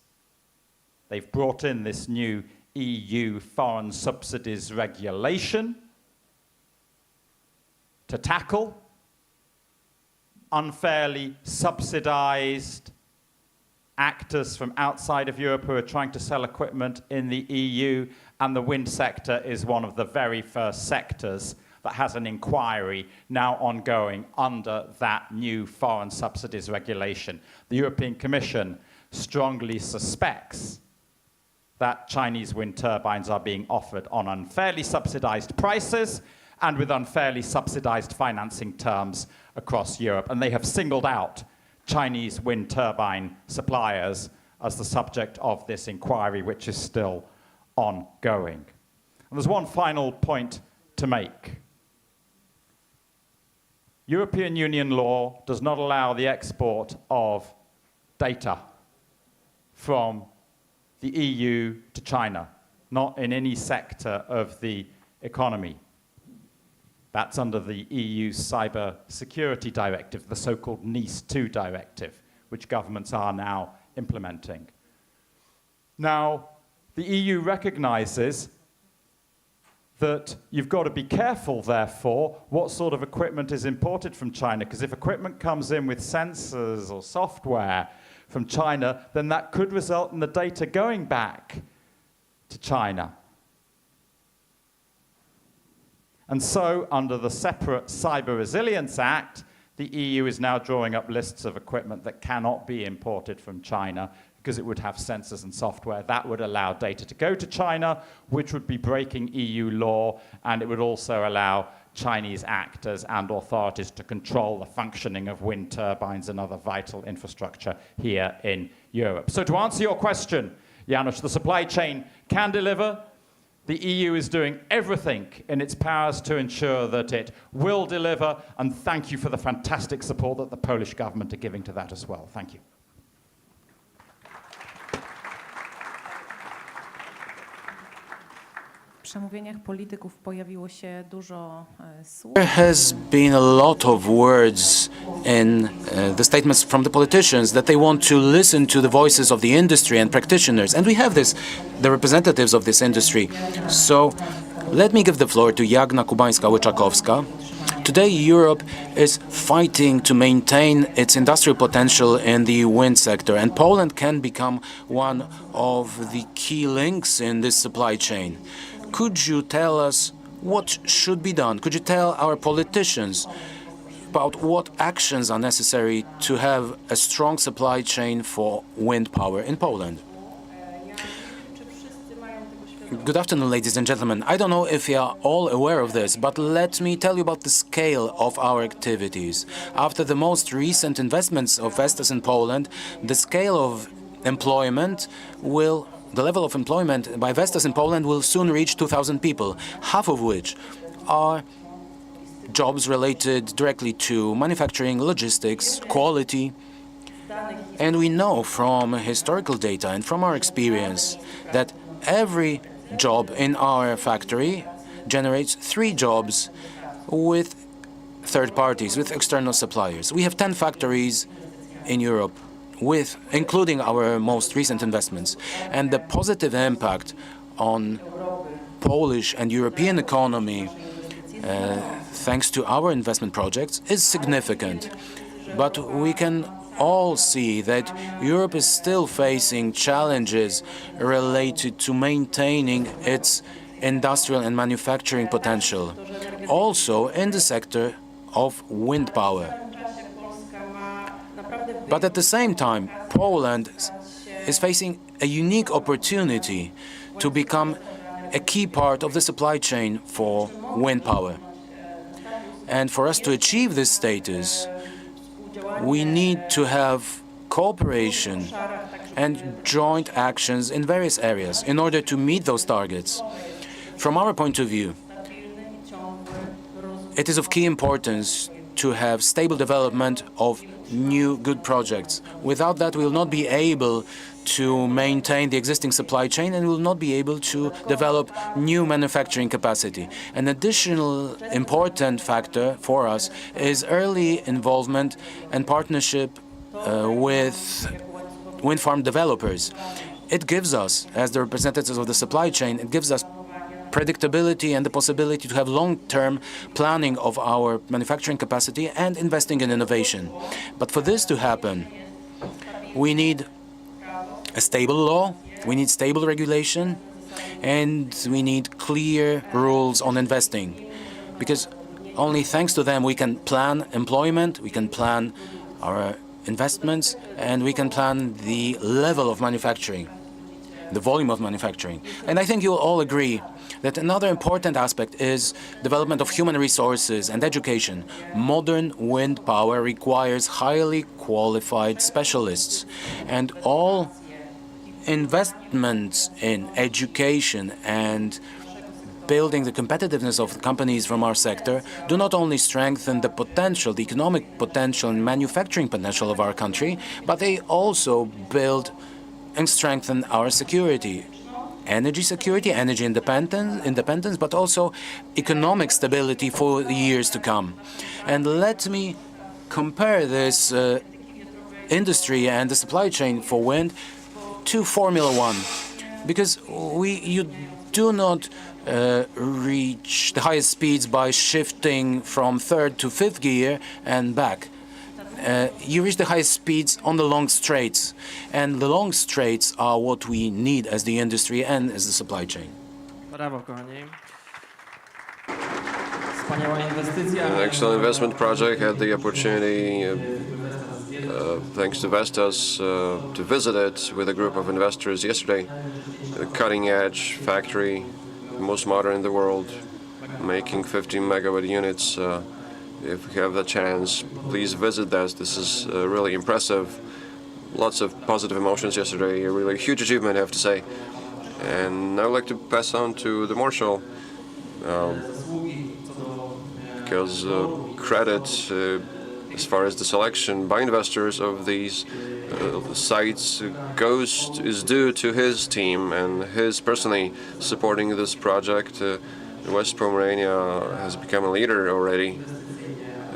They've brought in this new EU foreign subsidies regulation to tackle unfairly subsidized actors from outside of Europe who are trying to sell equipment in the EU, and the wind sector is one of the very first sectors that has an inquiry now ongoing under that new foreign subsidies regulation. The European Commission strongly suspects that Chinese wind turbines are being offered on unfairly subsidized prices and with unfairly subsidized financing terms across Europe. And they have singled out Chinese wind turbine suppliers as the subject of this inquiry, which is still ongoing. And there's one final point to make. European Union law does not allow the export of data from the EU to China, not in any sector of the economy. That's under the EU Cyber Security Directive, the so-called NIS 2 directive, which governments are now implementing. Now, the EU recognizes that you've got to be careful, therefore, what sort of equipment is imported from China, because if equipment comes in with sensors or software from China, then that could result in the data going back to China. And so, under the separate Cyber Resilience Act, the EU is now drawing up lists of equipment that cannot be imported from China because it would have sensors and software. That would allow data to go to China, which would be breaking EU law, and it would also allow Chinese actors and authorities to control the functioning of wind turbines and other vital infrastructure here in Europe. So to answer your question, Janusz, the supply chain can deliver. The EU is doing everything in its powers to ensure that it will deliver, and thank you for the fantastic support that the Polish government are giving to that as well. Thank you. przemówieniach polityków pojawiło się dużo słów. There has been a lot of words in the statements from the politicians that they want to listen to the voices of the industry and practitioners. And we have the representatives of this industry. So let me give the floor to Jagna Kubańska-Łyczakowska. Today, Europe is fighting to maintain its industrial potential in the wind sector, and Poland can become one of the key links in this supply chain. Could you tell us what should be done? Could you tell our politicians about what actions are necessary to have a strong supply chain for wind power in Poland? Good afternoon, ladies and gentlemen. I don't know if you are all aware of this, but let me tell you about the scale of our activities. After the most recent investments of Vestas in Poland, the scale of employment the level of employment by Vestas in Poland will soon reach 2,000 people, half of which are jobs related directly to manufacturing, logistics, quality. And we know from historical data and from our experience that every job in our factory generates 3 jobs with third parties, with external suppliers. We have 10 factories in Europe, including our most recent investments. And the positive impact on Polish and European economy, thanks to our investment projects, is significant. But we can all see that Europe is still facing challenges related to maintaining its industrial and manufacturing potential, also in the sector of wind power. But at the same time, Poland is facing a unique opportunity to become a key part of the supply chain for wind power. And for us to achieve this status, we need to have cooperation and joint actions in various areas in order to meet those targets. From our point of view, it is of key importance to have stable development of new good projects. Without that, we will not be able to maintain the existing supply chain and will not be able to develop new manufacturing capacity. An additional important factor for us is early involvement and partnership with wind farm developers. It gives us, as the representatives of the supply chain, it gives us predictability and the possibility to have long-term planning of our manufacturing capacity and investing in innovation. But for this to happen, we need a stable law, we need stable regulation, and we need clear rules on investing. Because only thanks to them we can plan employment, we can plan our investments, and we can plan the level of manufacturing, the volume of manufacturing. And I think you'll all agree that another important aspect is development of human resources and education. Modern wind power requires highly qualified specialists, and all investments in education and building the competitiveness of the companies from our sector do not only strengthen the potential, the economic potential and manufacturing potential of our country, but they also build and strengthen our security. Energy independence, but also economic stability for the years to come. And let me compare this industry and the supply chain for wind to Formula One, because you do not reach the highest speeds by shifting from third to fifth gear and back. You reach the highest speeds on the long straights, and the long straights are what we need as the industry and as the supply chain. Brawo, kochani. Wspaniała inwestycja. An excellent investment project. Had the opportunity, thanks to Vestas, to visit it with a group of investors yesterday. A cutting-edge factory, most modern in the world, making 15 megawatt units. If you have the chance, please visit this. This is really impressive. Lots of positive emotions yesterday. A really huge achievement, I have to say. And I would like to pass on to the Marshal, because credit as far as the selection by investors of these sites is due to his team and his personally supporting this project. West Pomerania has become a leader already,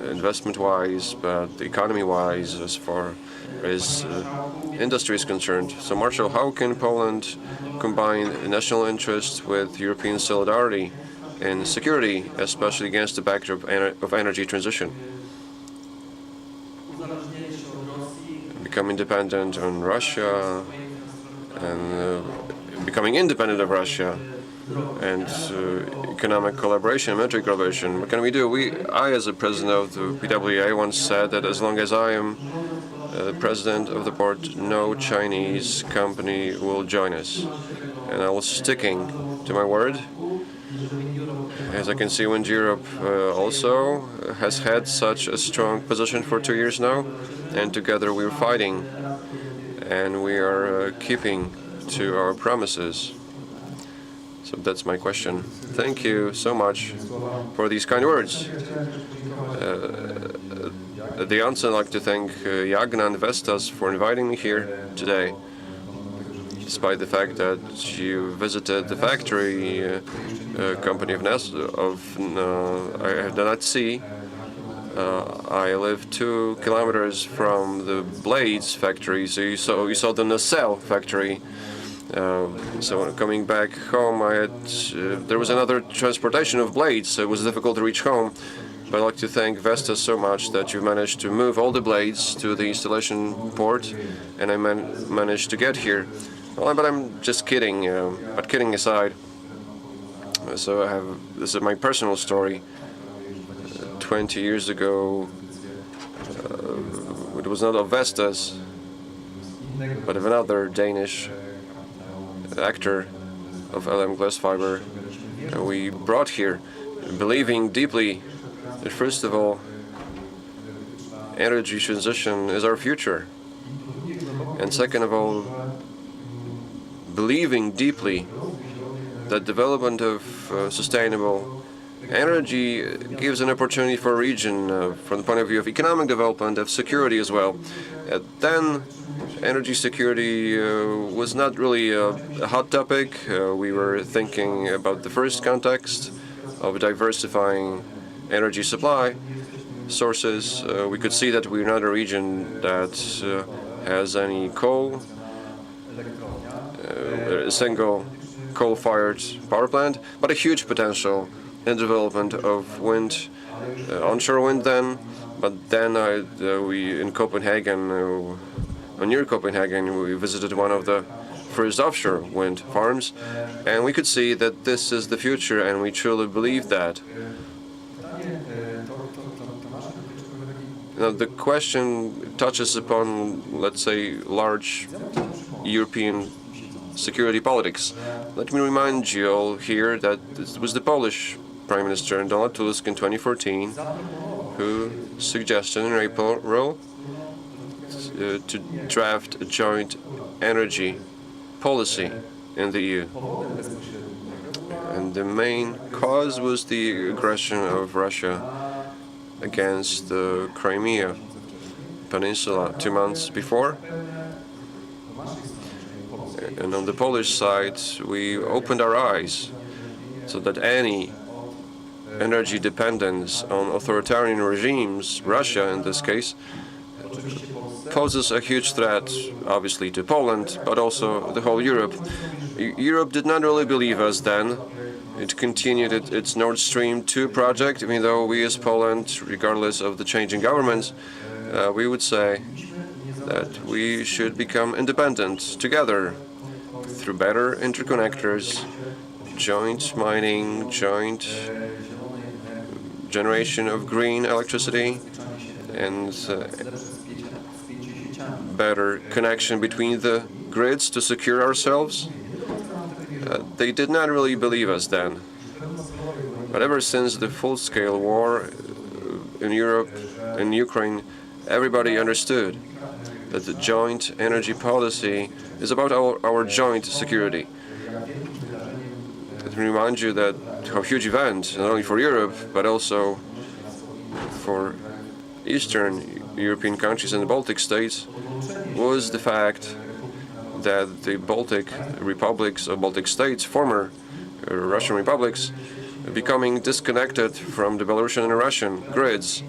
investment-wise, but economy-wise, as far as industry is concerned. So, Marshal, how can Poland combine national interest with European solidarity and security, especially against the backdrop of energy transition? Become independent on Russia and becoming independent of Russia, and economic collaboration, military collaboration. What can we do? I, as a president of the PWEA, once said that as long as I am president of the board, no Chinese company will join us. And I was sticking to my word. As I can see, Wind Europe also has had such a strong position for 2 years now, and together we're fighting, and we are keeping to our promises. So that's my question. Thank you so much for these kind words. At the onset, I'd like to thank Jagna and Vestas for inviting me here today. Despite the fact that you visited the factory company of I did not see. I live 2 kilometers from the blades factory, so you saw the nacelle factory. So when coming back home, there was another transportation of blades, so it was difficult to reach home. But I'd like to thank Vestas so much that you managed to move all the blades to the installation port, and I managed to get here. Well, but I'm just kidding. But kidding aside, so this is my personal story. 20 years ago, it was not of Vestas, but of another Danish actor of LM glass fiber we brought here, believing deeply that, first of all, energy transition is our future, and second of all, believing deeply that development of sustainable energy gives an opportunity for a region from the point of view of economic development, of security as well. Then energy security was not really a hot topic. We were thinking about the first context of diversifying energy supply sources. We could see that we're not a region that has any coal, a single coal-fired power plant, but a huge potential in development of wind, onshore wind then. But then we in Copenhagen, near Copenhagen, we visited one of the first offshore wind farms, and we could see that this is the future, and we truly believe that. Now, the question touches upon, let's say, large European security politics. Let me remind you all here that it was the Polish Prime Minister Donald Tusk in 2014 who suggested in April to draft a joint energy policy in the EU. And the main cause was the aggression of Russia against the Crimea Peninsula 2 months before. And on the Polish side, we opened our eyes so that any energy dependence on authoritarian regimes, Russia in this case, poses a huge threat, obviously, to Poland, but also the whole Europe. Europe did not really believe us then. It continued its Nord Stream 2 project, even though we as Poland, regardless of the changing governments, we would say that we should become independent together through better interconnectors, joint mining, joint generation of green electricity, and better connection between the grids to secure ourselves. They did not really believe us then. But ever since the full-scale war in Europe, in Ukraine, everybody understood that the joint energy policy is about our joint security. Let me remind you that a huge event, not only for Europe, but also for Eastern European countries and the Baltic states, was the fact that the Baltic republics or Baltic states, former Russian republics, becoming disconnected from the Belarusian and Russian grids,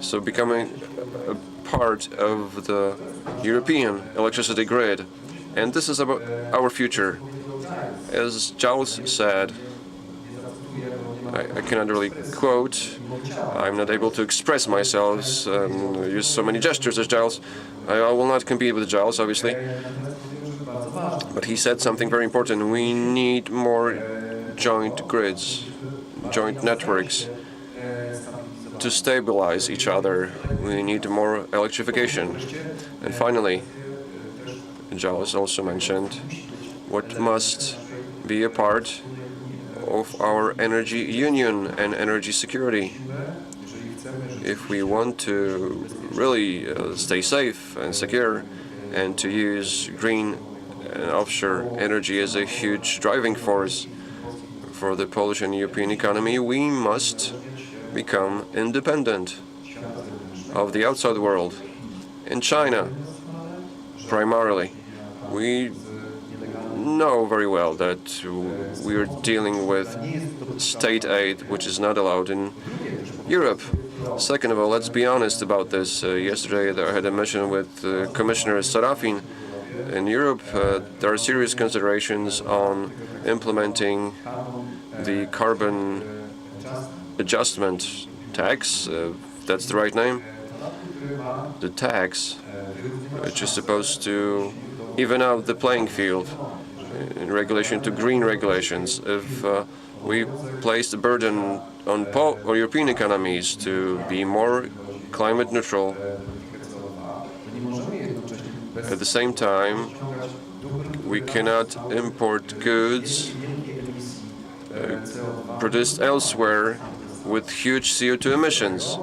so becoming a part of the European electricity grid. And this is about our future. As Giles said, I cannot really quote, I'm not able to express myself and use so many gestures as Giles. I will not compete with Giles, obviously. But he said something very important. We need more joint grids, joint networks to stabilize each other. We need more electrification. And finally, Giles also mentioned what must be a part of our energy union and energy security. If we want to really stay safe and secure and to use green and offshore energy as a huge driving force for the Polish and European economy, we must become independent of the outside world. In China, primarily, we know very well that we are dealing with state aid, which is not allowed in Europe. Second of all, let's be honest about this. Yesterday, I had a mission with Commissioner Sarafin. In Europe, there are serious considerations on implementing the carbon adjustment tax, that's the right name, the tax, which is supposed to even out the playing field in relation to green regulations. If we place the burden on European economies to be more climate neutral, At the same time, we cannot import goods produced elsewhere with huge CO2 emissions.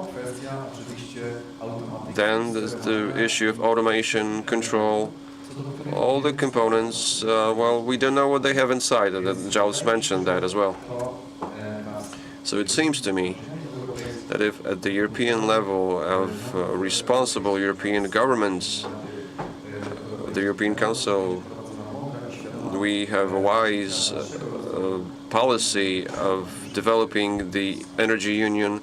Then there's the issue of automation, control, all the components. Well, we don't know what they have inside, and Giles mentioned that as well. So it seems to me that if at the European level of responsible European governments, the European Council, we have a wise policy of developing the energy union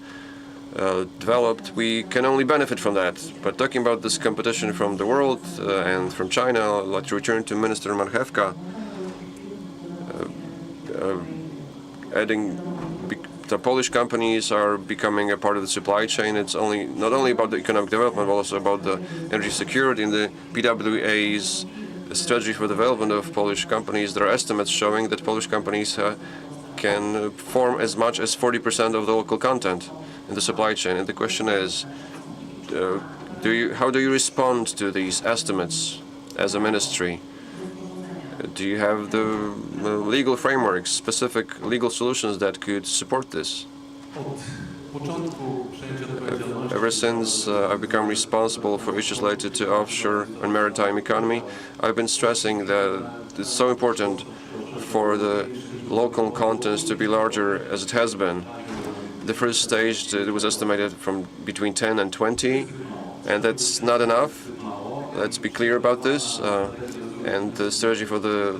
developed, we can only benefit from that. But talking about this competition from the world and from China, I'd like to return to Minister Marchewka, adding the Polish companies are becoming a part of the supply chain. It's not only about the economic development, but also about the energy security. In the PWEA's strategy for development of Polish companies, there are estimates showing that Polish companies can form as much as 40% of the local content in the supply chain. And the question is, how do you respond to these estimates as a ministry? Do you have the legal frameworks, specific legal solutions that could support this? Ever since I've become responsible for issues related to offshore and maritime economy, I've been stressing that it's so important for the local contents to be larger as it has been. The first stage, it was estimated from between 10 and 20, and that's not enough. Let's be clear about this. And the strategy for the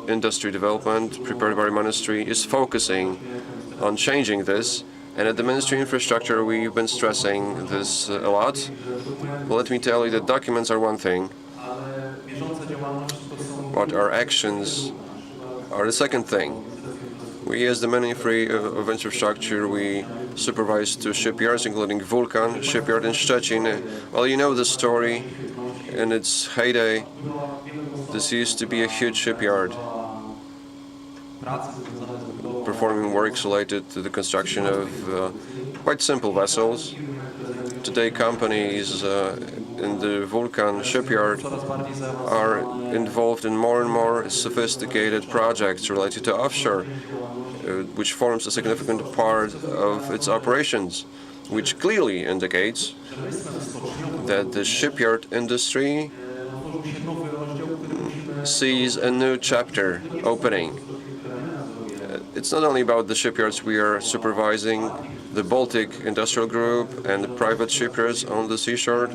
industry development prepared by the ministry is focusing on changing this. And at the Ministry of Infrastructure, we've been stressing this a lot. Well, let me tell you that documents are one thing, but our actions are the second thing. We, as the Ministry of Infrastructure, we supervise two shipyards, including Vulcan shipyard in Szczecin. Well, you know the story. In its heyday, this used to be a huge shipyard, performing works related to the construction of quite simple vessels. Today, companies in the Vulcan shipyard are involved in more and more sophisticated projects related to offshore, which forms a significant part of its operations, which clearly indicates that the shipyard industry sees a new chapter opening. It's not only about the shipyards we are supervising. The Baltic Industrial Group and the private shipyards on the seashore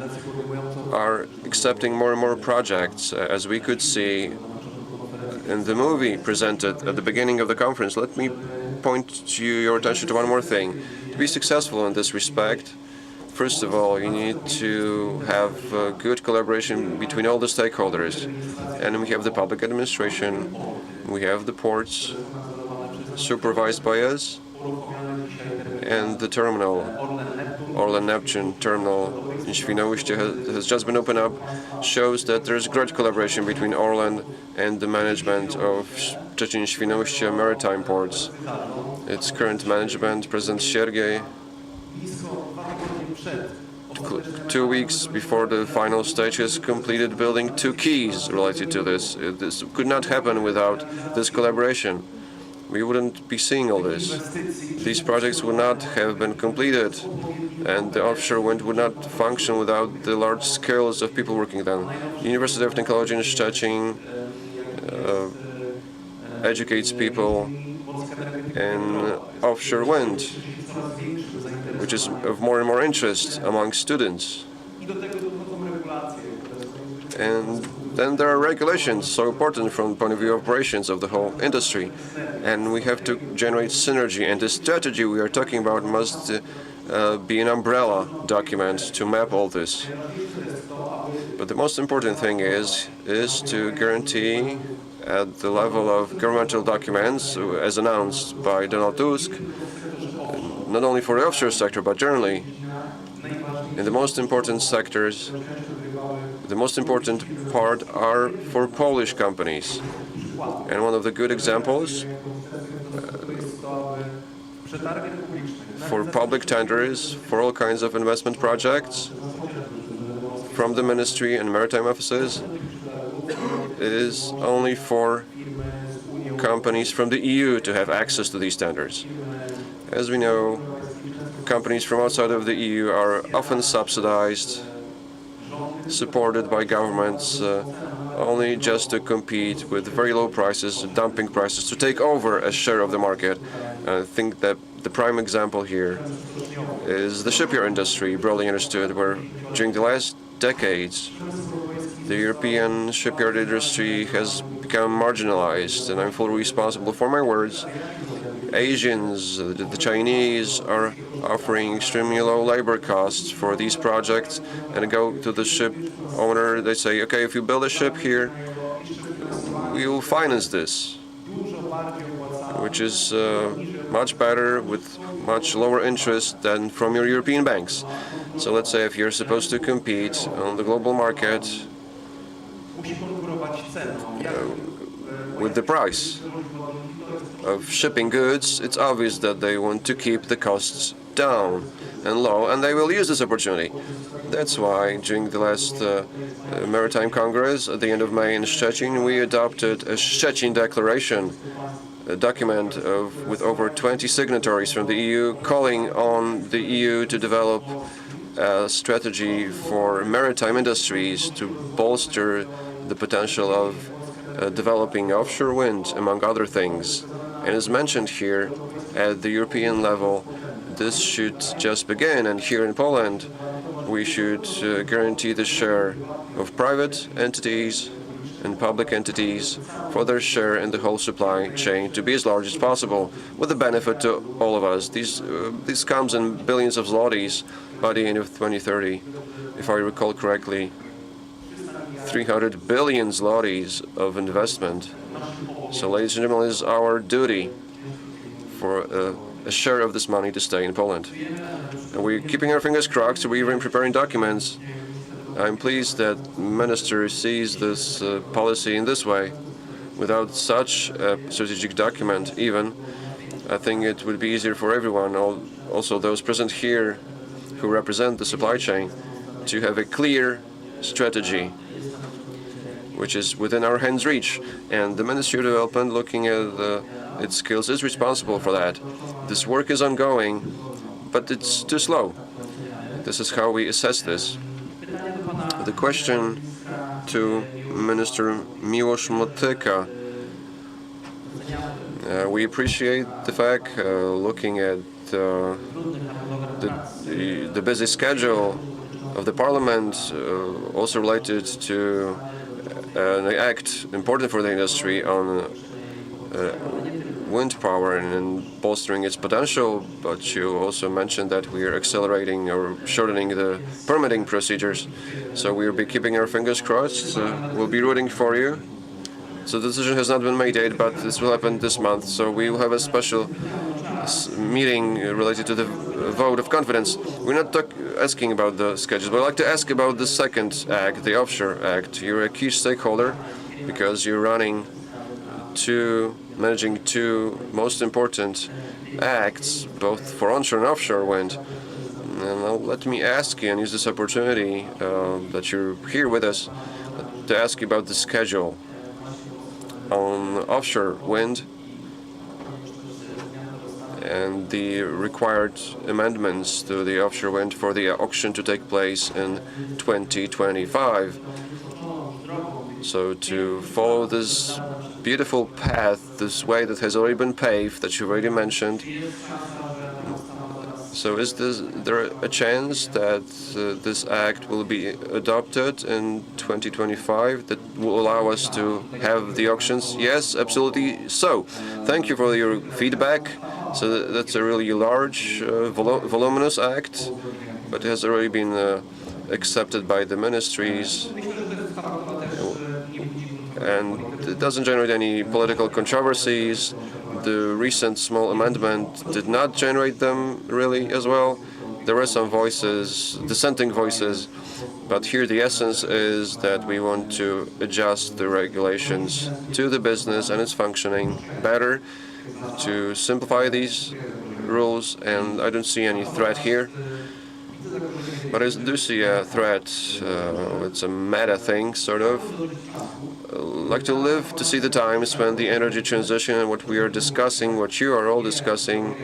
are accepting more and more projects, as we could see in the movie presented at the beginning of the conference. Let me point your attention to one more thing. To be successful in this respect, first of all, you need to have good collaboration between all the stakeholders. And we have the public administration, we have the ports supervised by us, and the terminal, Orlen Neptune terminal in Świnoujście has just been opened up, shows that there's great collaboration between Orlen and the management of Szczecin-Świnoujście maritime ports. Its current management, President Siergiej, 2 weeks before the final stage, has completed building 2 quays related to this. This could not happen without this collaboration. We wouldn't be seeing all this. These projects would not have been completed, and the offshore wind would not function without the large scales of people working then. The University of Technology in Szczecin educates people in offshore wind, which is of more and more interest among students. And then there are regulations, so important from the point of view of operations of the whole industry. And we have to generate synergy. And the strategy we are talking about must be an umbrella document to map all this. But the most important thing is to guarantee at the level of governmental documents, as announced by Donald Tusk, not only for the offshore sector, but generally, in the most important sectors, the most important part are for Polish companies. And one of the good examples for public tenders, for all kinds of investment projects, from the ministry and maritime offices is only for companies from the EU to have access to these standards. As we know, companies from outside of the EU are often subsidized, supported by governments only just to compete with very low prices, dumping prices, to take over a share of the market. I think that the prime example here is the shipyard industry, broadly understood, where during the last decades, the European shipyard industry has become marginalized, and I'm fully responsible for my words. Asians, the Chinese are offering extremely low labor costs for these projects, and go to the ship owner, they say, okay, if you build a ship here, we will finance this, which is much better with much lower interest than from your European banks. So let's say if you're supposed to compete on the global market with the price of shipping goods, it's obvious that they want to keep the costs down and low, and they will use this opportunity. That's why during the last Maritime Congress at the end of May in Szczecin, we adopted a Szczecin Declaration, a document with over 20 signatories from the EU, calling on the EU to develop a strategy for maritime industries to bolster the potential of developing offshore wind, among other things. And as mentioned here, at the European level, this should just begin, and here in Poland, we should guarantee the share of private entities and public entities for their share in the whole supply chain to be as large as possible, with the benefit to all of us. This comes in billions of zlotys by the end of 2030, if I recall correctly. 300 billion zlotys of investment. So, ladies and gentlemen, it is our duty for a share of this money to stay in Poland. And we're keeping our fingers crossed. We're even preparing documents. I'm pleased that the Minister sees this policy in this way. Without such a strategic document, even, I think it would be easier for everyone, also those present here who represent the supply chain, to have a clear strategy which is within our hands' reach. And the Ministry of Development, looking at its skills, is responsible for that. This work is ongoing, but it's too slow. This is how we assess this. The question to Minister Miłosz Motyka. We appreciate the fact, looking at the busy schedule of the Parliament, also related to an act important for the industry on wind power and bolstering its potential, but you also mentioned that we are accelerating or shortening the permitting procedures. So we'll be keeping our fingers crossed. We'll be rooting for you. So the decision has not been made yet, but this will happen this month. So we will have a special meeting related to the vote of confidence. We're not asking about the schedule, but I'd like to ask about the second act, the Offshore Act. You're a key stakeholder because you're managing two most important acts, both for onshore and offshore wind. And let me ask you and use this opportunity that you're here with us to ask you about the schedule on offshore wind and the required amendments to the offshore wind for the auction to take place in 2025. So to follow this beautiful path, this way that has already been paved, that you already mentioned. So is there a chance that this act will be adopted in 2025 that will allow us to have the auctions? Yes, absolutely so. Thank you for your feedback. So that's a really large, voluminous act, but it has already been accepted by the ministries. And it doesn't generate any political controversies. The recent small amendment did not generate them really as well. There were some voices, dissenting voices, but here the essence is that we want to adjust the regulations to the business and its functioning better, to simplify these rules, and I don't see any threat here. But I do see a threat. It's a meta thing, sort of. Like to live to see the times when the energy transition and what we are discussing, what you are all discussing,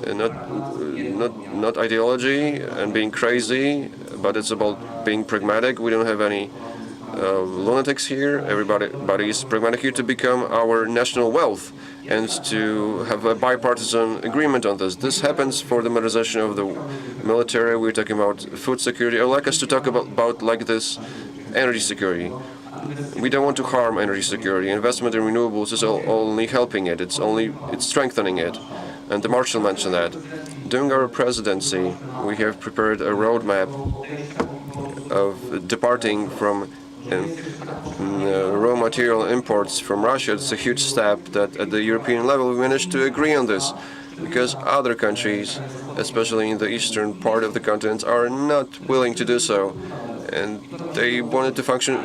not ideology and being crazy, but it's about being pragmatic. We don't have any lunatics here. Everybody is pragmatic here to become our national wealth and to have a bipartisan agreement on this. This happens for the modernization of the military. We're talking about food security. I would like us to talk about like this energy security. We don't want to harm energy security. Investment in renewables is only helping it. It's strengthening it. And the Marshal mentioned that. During our presidency, we have prepared a roadmap of departing from raw material imports from Russia. It's a huge step that at the European level we managed to agree on this, because other countries, especially in the eastern part of the continent, are not willing to do so. And they wanted to function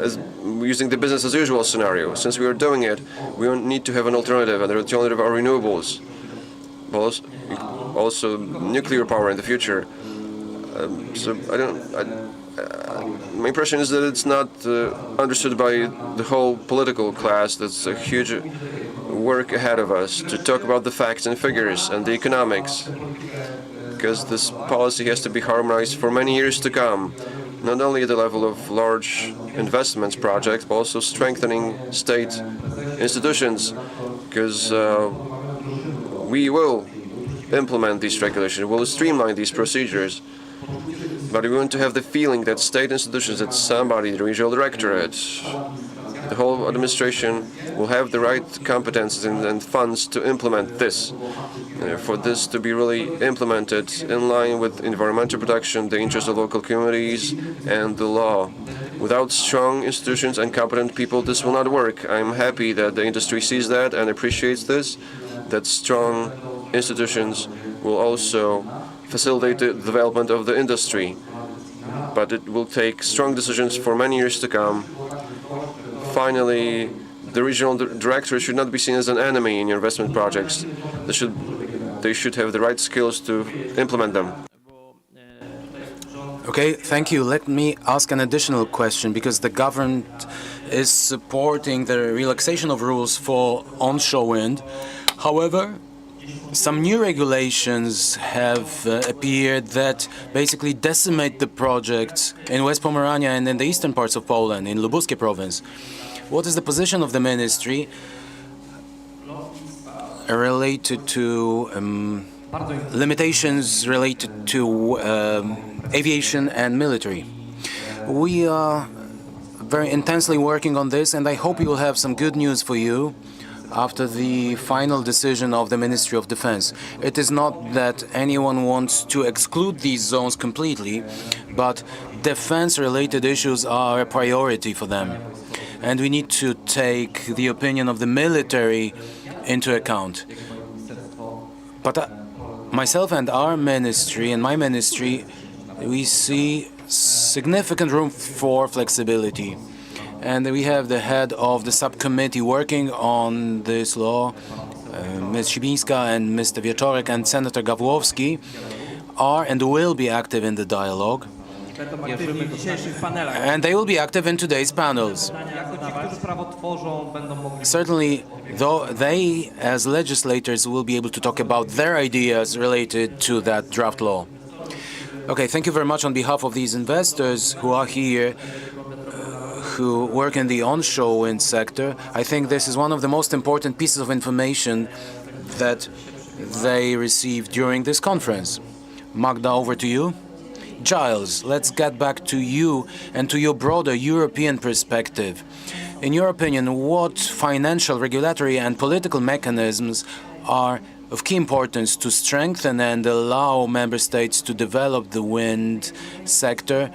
as using the business as usual scenario. Since we are doing it, we need to have an alternative, and the alternative are renewables. Also nuclear power in the future. My impression is that it's not understood by the whole political class. That's a huge work ahead of us to talk about the facts and figures and the economics, because this policy has to be harmonized for many years to come, not only at the level of large investments projects, but also strengthening state institutions, because we will implement these regulations, we'll streamline these procedures. But we want to have the feeling that state institutions, that somebody, the regional directorate, the whole administration will have the right competences and funds to implement this. For this to be really implemented in line with environmental protection, the interests of local communities, and the law. Without strong institutions and competent people, this will not work. I'm happy that the industry sees that and appreciates this, that strong institutions will also facilitate the development of the industry. But it will take strong decisions for many years to come. Finally, the regional director should not be seen as an enemy in your investment projects. They should have the right skills to implement them. Okay, thank you. Let me ask an additional question, because the government is supporting the relaxation of rules for onshore wind. However, some new regulations have appeared that basically decimate the projects in West Pomerania and in the eastern parts of Poland, in Lubuskie province. What is the position of the ministry related to limitations related to aviation and military? We are very intensely working on this, and I hope we will have some good news for you after the final decision of the Ministry of Defense. It is not that anyone wants to exclude these zones completely, but defense-related issues are a priority for them. And we need to take the opinion of the military into account. But myself and our ministry, and my ministry, we see significant room for flexibility. And we have the head of the subcommittee working on this law, Ms. Sibińska and Mr. Wieczorek and Senator Gawłowski are and will be active in the dialogue. And they will be active in today's panels. Certainly, though, they, as legislators, will be able to talk about their ideas related to that draft law. Okay, thank you very much on behalf of these investors who are here, who work in the onshore wind sector. I think this is one of the most important pieces of information that they received during this conference. Magda, over to you. Giles, let's get back to you and to your broader European perspective. In your opinion, what financial, regulatory and political mechanisms are of key importance to strengthen and allow member states to develop the wind sector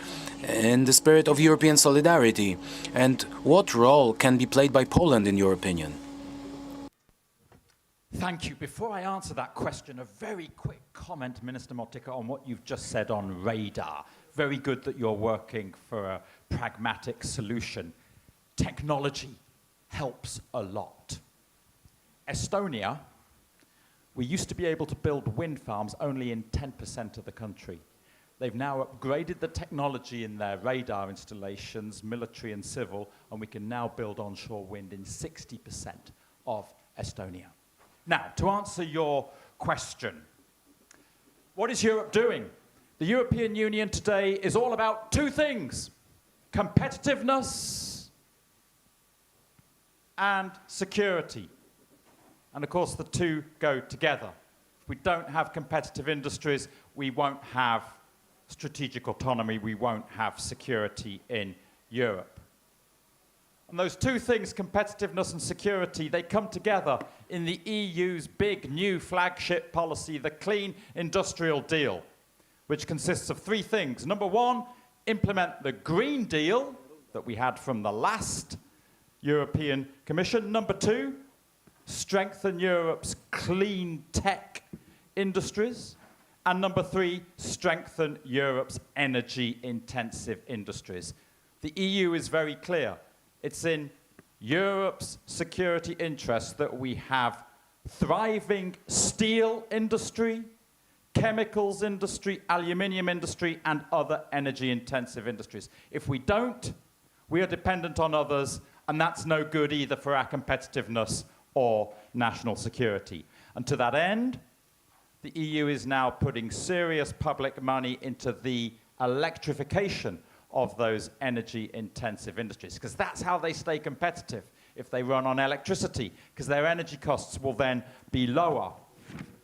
in the spirit of European solidarity? And what role can be played by Poland, in your opinion? Thank you. Before I answer that question, a very quick comment, Minister Motyka, on what you've just said on radar. Very good that you're working for a pragmatic solution. Technology helps a lot. Estonia, we used to be able to build wind farms only in 10% of the country. They've now upgraded the technology in their radar installations, military and civil, and we can now build onshore wind in 60% of Estonia. Now, to answer your question, what is Europe doing? The European Union today is all about two things: competitiveness and security. And of course, the two go together. If we don't have competitive industries, we won't have strategic autonomy, we won't have security in Europe. And those two things, competitiveness and security, they come together in the EU's big new flagship policy, the Clean Industrial Deal, which consists of three things. Number one, implement the Green Deal that we had from the last European Commission. Number two, strengthen Europe's clean tech industries. And number three, strengthen Europe's energy-intensive industries. The EU is very clear. It's in Europe's security interest that we have thriving steel industry, chemicals industry, aluminium industry, and other energy-intensive industries. If we don't, we are dependent on others, and that's no good either for our competitiveness or national security. And to that end, the EU is now putting serious public money into the electrification of those energy-intensive industries, because that's how they stay competitive, if they run on electricity, because their energy costs will then be lower.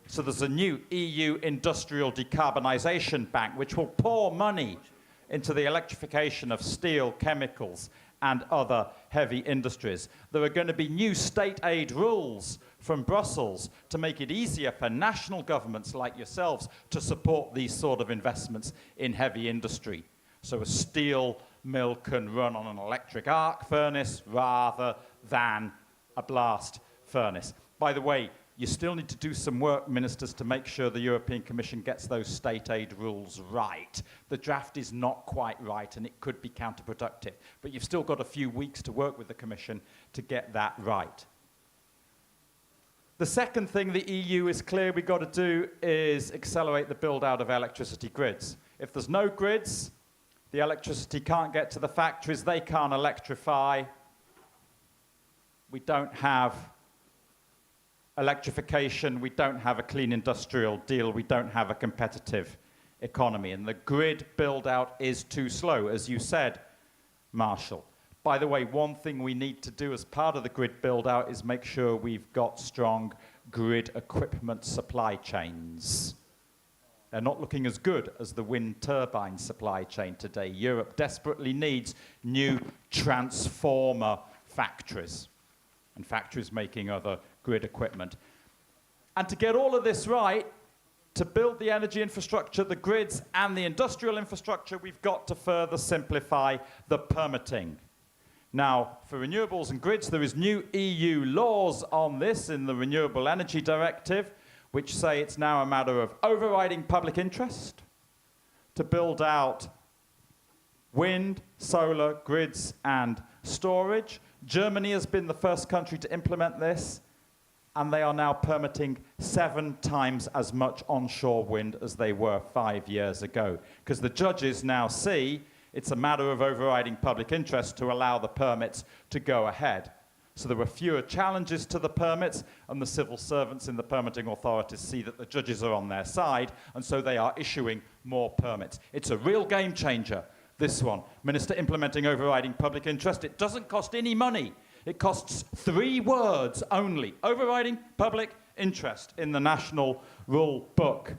So there's a new EU industrial decarbonisation bank, which will pour money into the electrification of steel, chemicals, and other heavy industries. There are going to be new state aid rules from Brussels to make it easier for national governments like yourselves to support these sort of investments in heavy industry. So a steel mill can run on an electric arc furnace rather than a blast furnace. By the way, you still need to do some work, ministers, to make sure the European Commission gets those state aid rules right. The draft is not quite right, and it could be counterproductive. But you've still got a few weeks to work with the Commission to get that right. The second thing the EU is clear we've got to do is accelerate the build-out of electricity grids. If there's no grids, the electricity can't get to the factories, they can't electrify. We don't have electrification, we don't have a clean industrial deal, we don't have a competitive economy, and the grid build-out is too slow, as you said, Marshall. By the way, one thing we need to do as part of the grid build-out is make sure we've got strong grid equipment supply chains. They're not looking as good as the wind turbine supply chain today. Europe desperately needs new transformer factories, and factories making other grid equipment. And to get all of this right, to build the energy infrastructure, the grids, and the industrial infrastructure, we've got to further simplify the permitting. Now, for renewables and grids, there is new EU laws on this in the Renewable Energy Directive, which say it's now a matter of overriding public interest to build out wind, solar, grids, and storage. Germany has been the first country to implement this, and they are now permitting 7 times as much onshore wind as they were 5 years ago, because the judges now see it's a matter of overriding public interest to allow the permits to go ahead. So there were fewer challenges to the permits, and the civil servants in the permitting authorities see that the judges are on their side, and so they are issuing more permits. It's a real game changer, this one. Minister implementing overriding public interest. It doesn't cost any money. It costs 3 words only. Overriding public interest in the national rule book.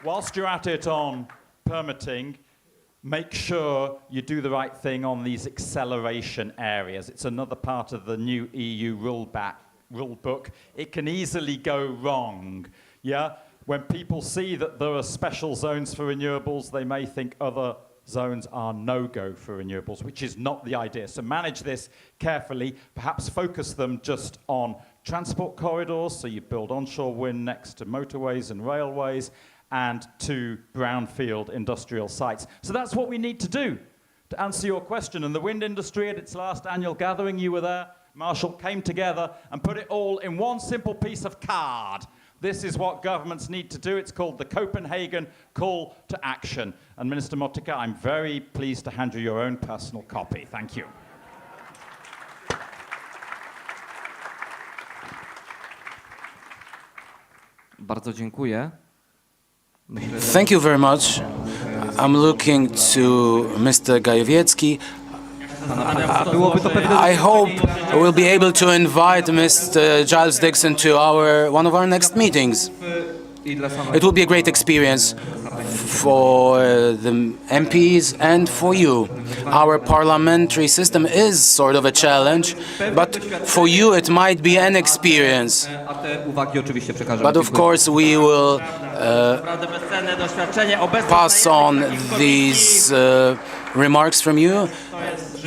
Whilst you're at it on permitting, make sure you do the right thing on these acceleration areas. It's another part of the new EU rule book. It can easily go wrong. Yeah? When people see that there are special zones for renewables, they may think other zones are no-go for renewables, which is not the idea. So manage this carefully. Perhaps focus them just on transport corridors, so you build onshore wind next to motorways and railways, and to brownfield industrial sites. So that's what we need to do to answer your question. And the wind industry at its last annual gathering, you were there, Marshall came together and put it all in one simple piece of card. This is what governments need to do. It's called the Copenhagen Call to Action. And Minister Motyka, I'm very pleased to hand you your own personal copy. Thank you. Bardzo dziękuję. Thank you very much. I'm looking to Mr. Gajowiecki. I hope we'll be able to invite Mr. Giles Dixon to one of our next meetings. It will be a great experience for the MPs and for you. Our parliamentary system is sort of a challenge, but for you it might be an experience. But of course we will pass on these remarks from you.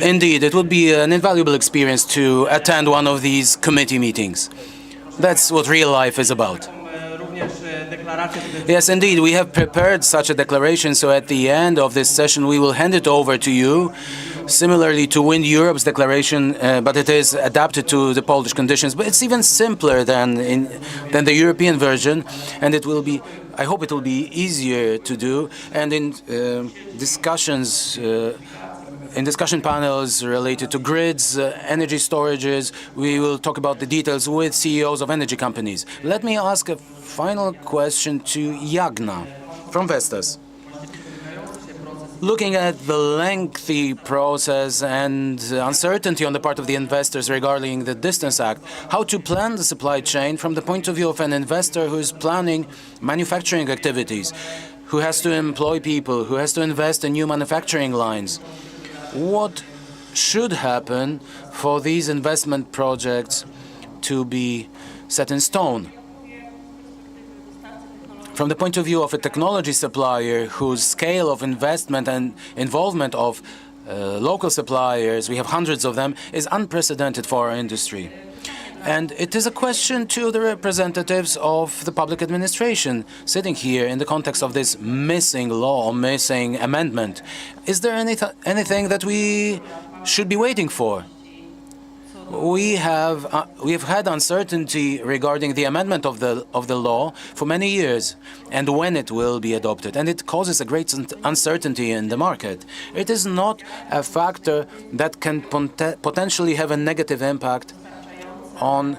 Indeed, it would be an invaluable experience to attend one of these committee meetings. That's what real life is about. Yes, indeed, we have prepared such a declaration, so at the end of this session we will hand it over to you, similarly to Wind Europe's declaration, but it is adapted to the Polish conditions. But it's even simpler than the European version, and it will be, I hope it will be easier to do. And in discussion panels related to grids, energy storages, we will talk about the details with CEOs of energy companies. Let me ask a final question to Jagna from Vestas. Looking at the lengthy process and uncertainty on the part of the investors regarding the Distance Act, how to plan the supply chain from the point of view of an investor who is planning manufacturing activities, who has to employ people, who has to invest in new manufacturing lines. What should happen for these investment projects to be set in stone? From the point of view of a technology supplier whose scale of investment and involvement of local suppliers, we have hundreds of them, is unprecedented for our industry. And it is a question to the representatives of the public administration sitting here in the context of this missing law or missing amendment. Is there anything that we should be waiting for? We have had uncertainty regarding the amendment of the law for many years and when it will be adopted, and it causes a great uncertainty in the market. It is not a factor that can potentially have a negative impact on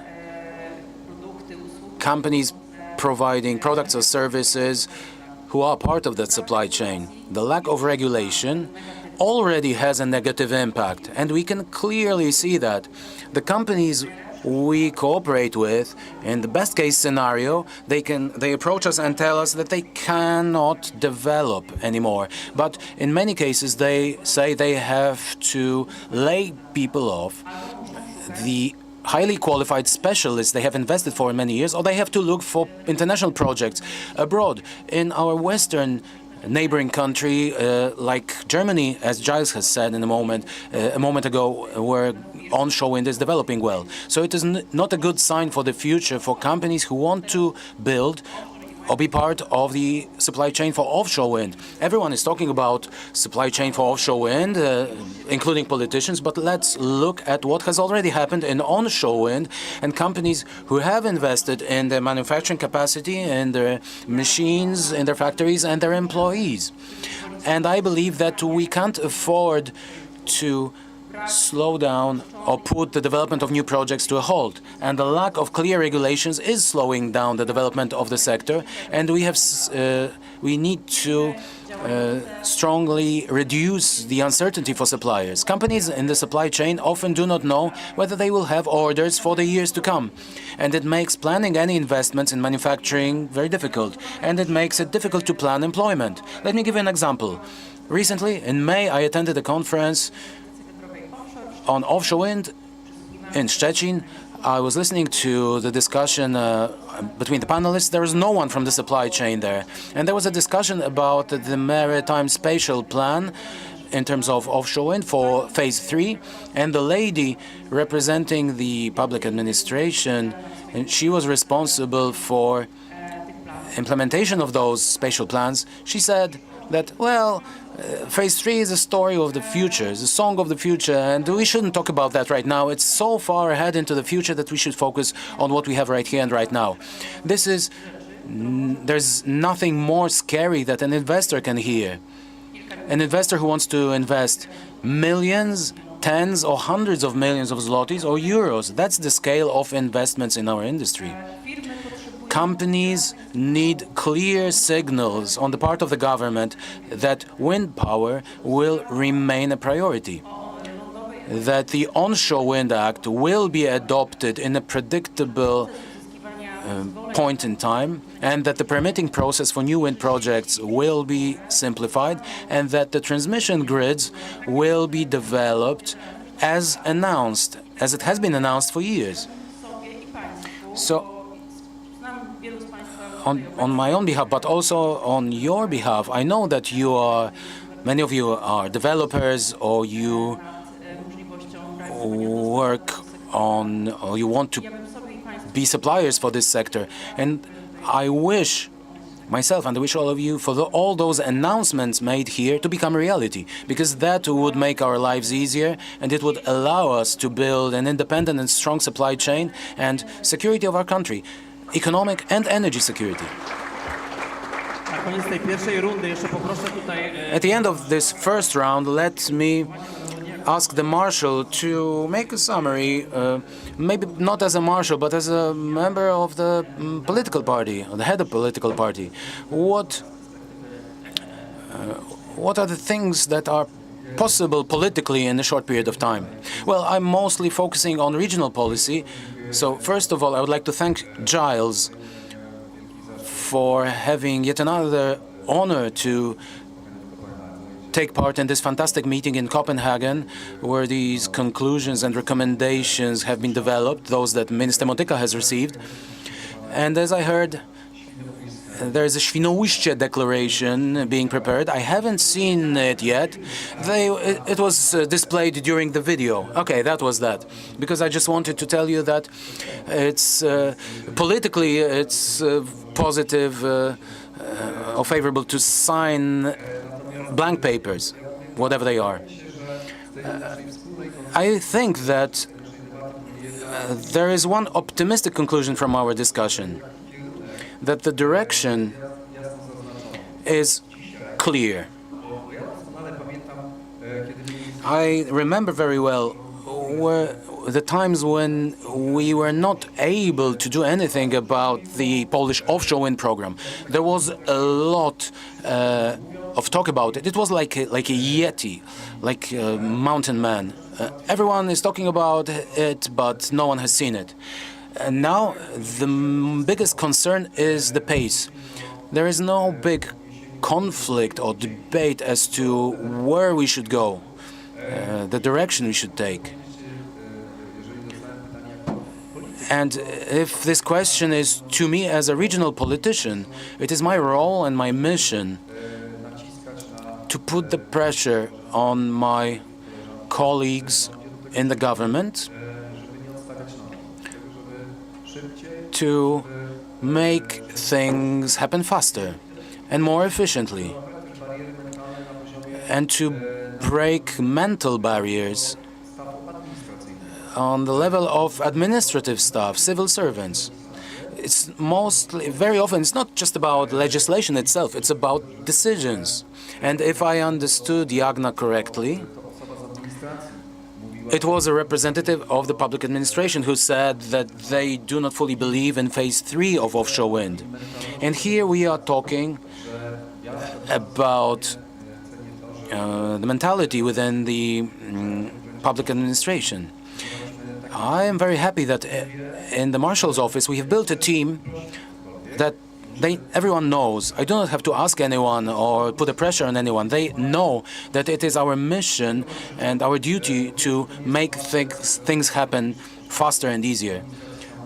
companies providing products or services who are part of that supply chain. The lack of regulation already has a negative impact, and we can clearly see that. The companies we cooperate with, in the best case scenario, they approach us and tell us that they cannot develop anymore. But in many cases, they say they have to lay people off. The highly qualified specialists they have invested for many years, or they have to look for international projects abroad. In our Western neighboring country, like Germany, as Giles has said a moment ago, where onshore wind is developing well. So it is not a good sign for the future for companies who want to build or be part of the supply chain for offshore wind. Everyone is talking about supply chain for offshore wind, including politicians, but let's look at what has already happened in onshore wind and companies who have invested in their manufacturing capacity, in their machines, in their factories, and their employees. And I believe that we can't afford to slow down or put the development of new projects to a halt. And the lack of clear regulations is slowing down the development of the sector, and we need to strongly reduce the uncertainty for suppliers. Companies in the supply chain often do not know whether they will have orders for the years to come, and it makes planning any investments in manufacturing very difficult, and it makes it difficult to plan employment. Let me give you an example. Recently, in May, I attended a conference on offshore wind in Szczecin. I was listening to the discussion between the panelists. There was no one from the supply chain there. And there was a discussion about the maritime spatial plan in terms of offshore wind for phase 3. And the lady representing the public administration, and she was responsible for implementation of those spatial plans. She said that, well, Phase 3 is a story of the future, it's a song of the future, and we shouldn't talk about that right now. It's so far ahead into the future that we should focus on what we have right here and right now. There's nothing more scary that an investor can hear. An investor who wants to invest millions, tens or hundreds of millions of zlotys or euros. That's the scale of investments in our industry. Companies need clear signals on the part of the government that wind power will remain a priority, that the Onshore Wind Act will be adopted in a predictable point in time, and that the permitting process for new wind projects will be simplified, and that the transmission grids will be developed as announced, as it has been announced for years. So, on my own behalf, but also on your behalf, I know that many of you are developers, or you work on, or you want to be suppliers for this sector. And I wish myself, and I wish all of you, for all those announcements made here to become reality, because that would make our lives easier, and it would allow us to build an independent and strong supply chain and security of our country, economic and energy security. At the end of this first round, let me ask the Marshal to make a summary, maybe not as a Marshal, but as a member of the political party, or the head of political party. What are the things that are possible politically in a short period of time? Well, I'm mostly focusing on regional policy. So first of all, I would like to thank Giles for having yet another honor to take part in this fantastic meeting in Copenhagen, where these conclusions and recommendations have been developed, those that Minister Motyka has received. And as I heard, there is a Świnoujście declaration being prepared. I haven't seen it yet. It was displayed during the video. Okay, that was that. Because I just wanted to tell you that it's politically it's positive or favorable to sign blank papers, whatever they are. I think that there is one optimistic conclusion from our discussion, that the direction is clear. I remember very well the times when we were not able to do anything about the Polish offshore wind program. There was a lot of talk about it. It was like a yeti, like a mountain man. Everyone is talking about it, but no one has seen it. And now the biggest concern is the pace. There is no big conflict or debate as to where we should go, the direction we should take. And if this question is to me as a regional politician, it is my role and my mission to put the pressure on my colleagues in the government to make things happen faster and more efficiently, and to break mental barriers on the level of administrative staff, civil servants. It's very often, it's not just about legislation itself, it's about decisions. And if I understood Jagna correctly, it was a representative of the public administration who said that they do not fully believe in phase 3 of offshore wind. And here we are talking about the mentality within the public administration. I am very happy that in the Marshal's office we have built a team that everyone knows. I do not have to ask anyone or put a pressure on anyone. They know that it is our mission and our duty to make things happen faster and easier.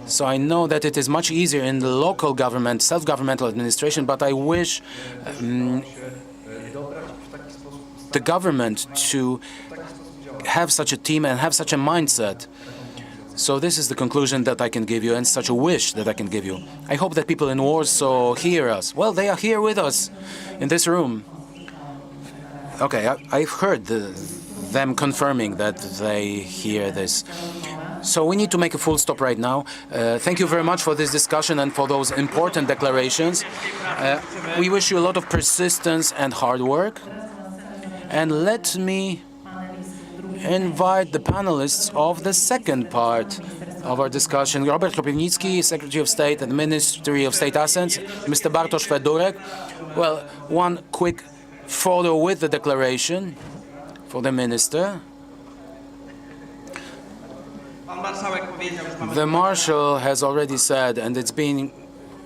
So I know that it is much easier in the local government, self-governmental administration, but I wish the government to have such a team and have such a mindset. So this is the conclusion that I can give you, and such a wish that I can give you. I hope that people in Warsaw hear us. Well, they are here with us in this room. Okay, I've heard them confirming that they hear this. So we need to make a full stop right now. Thank you very much for this discussion and for those important declarations. We wish you a lot of persistence and hard work. And let me invite the panelists of the second part of our discussion. Robert Kropiwnicki, Secretary of State at the Ministry of State Assets, Mr. Bartosz Fedorek. Well, one quick photo with the declaration for the minister. The Marshal has already said, and it's being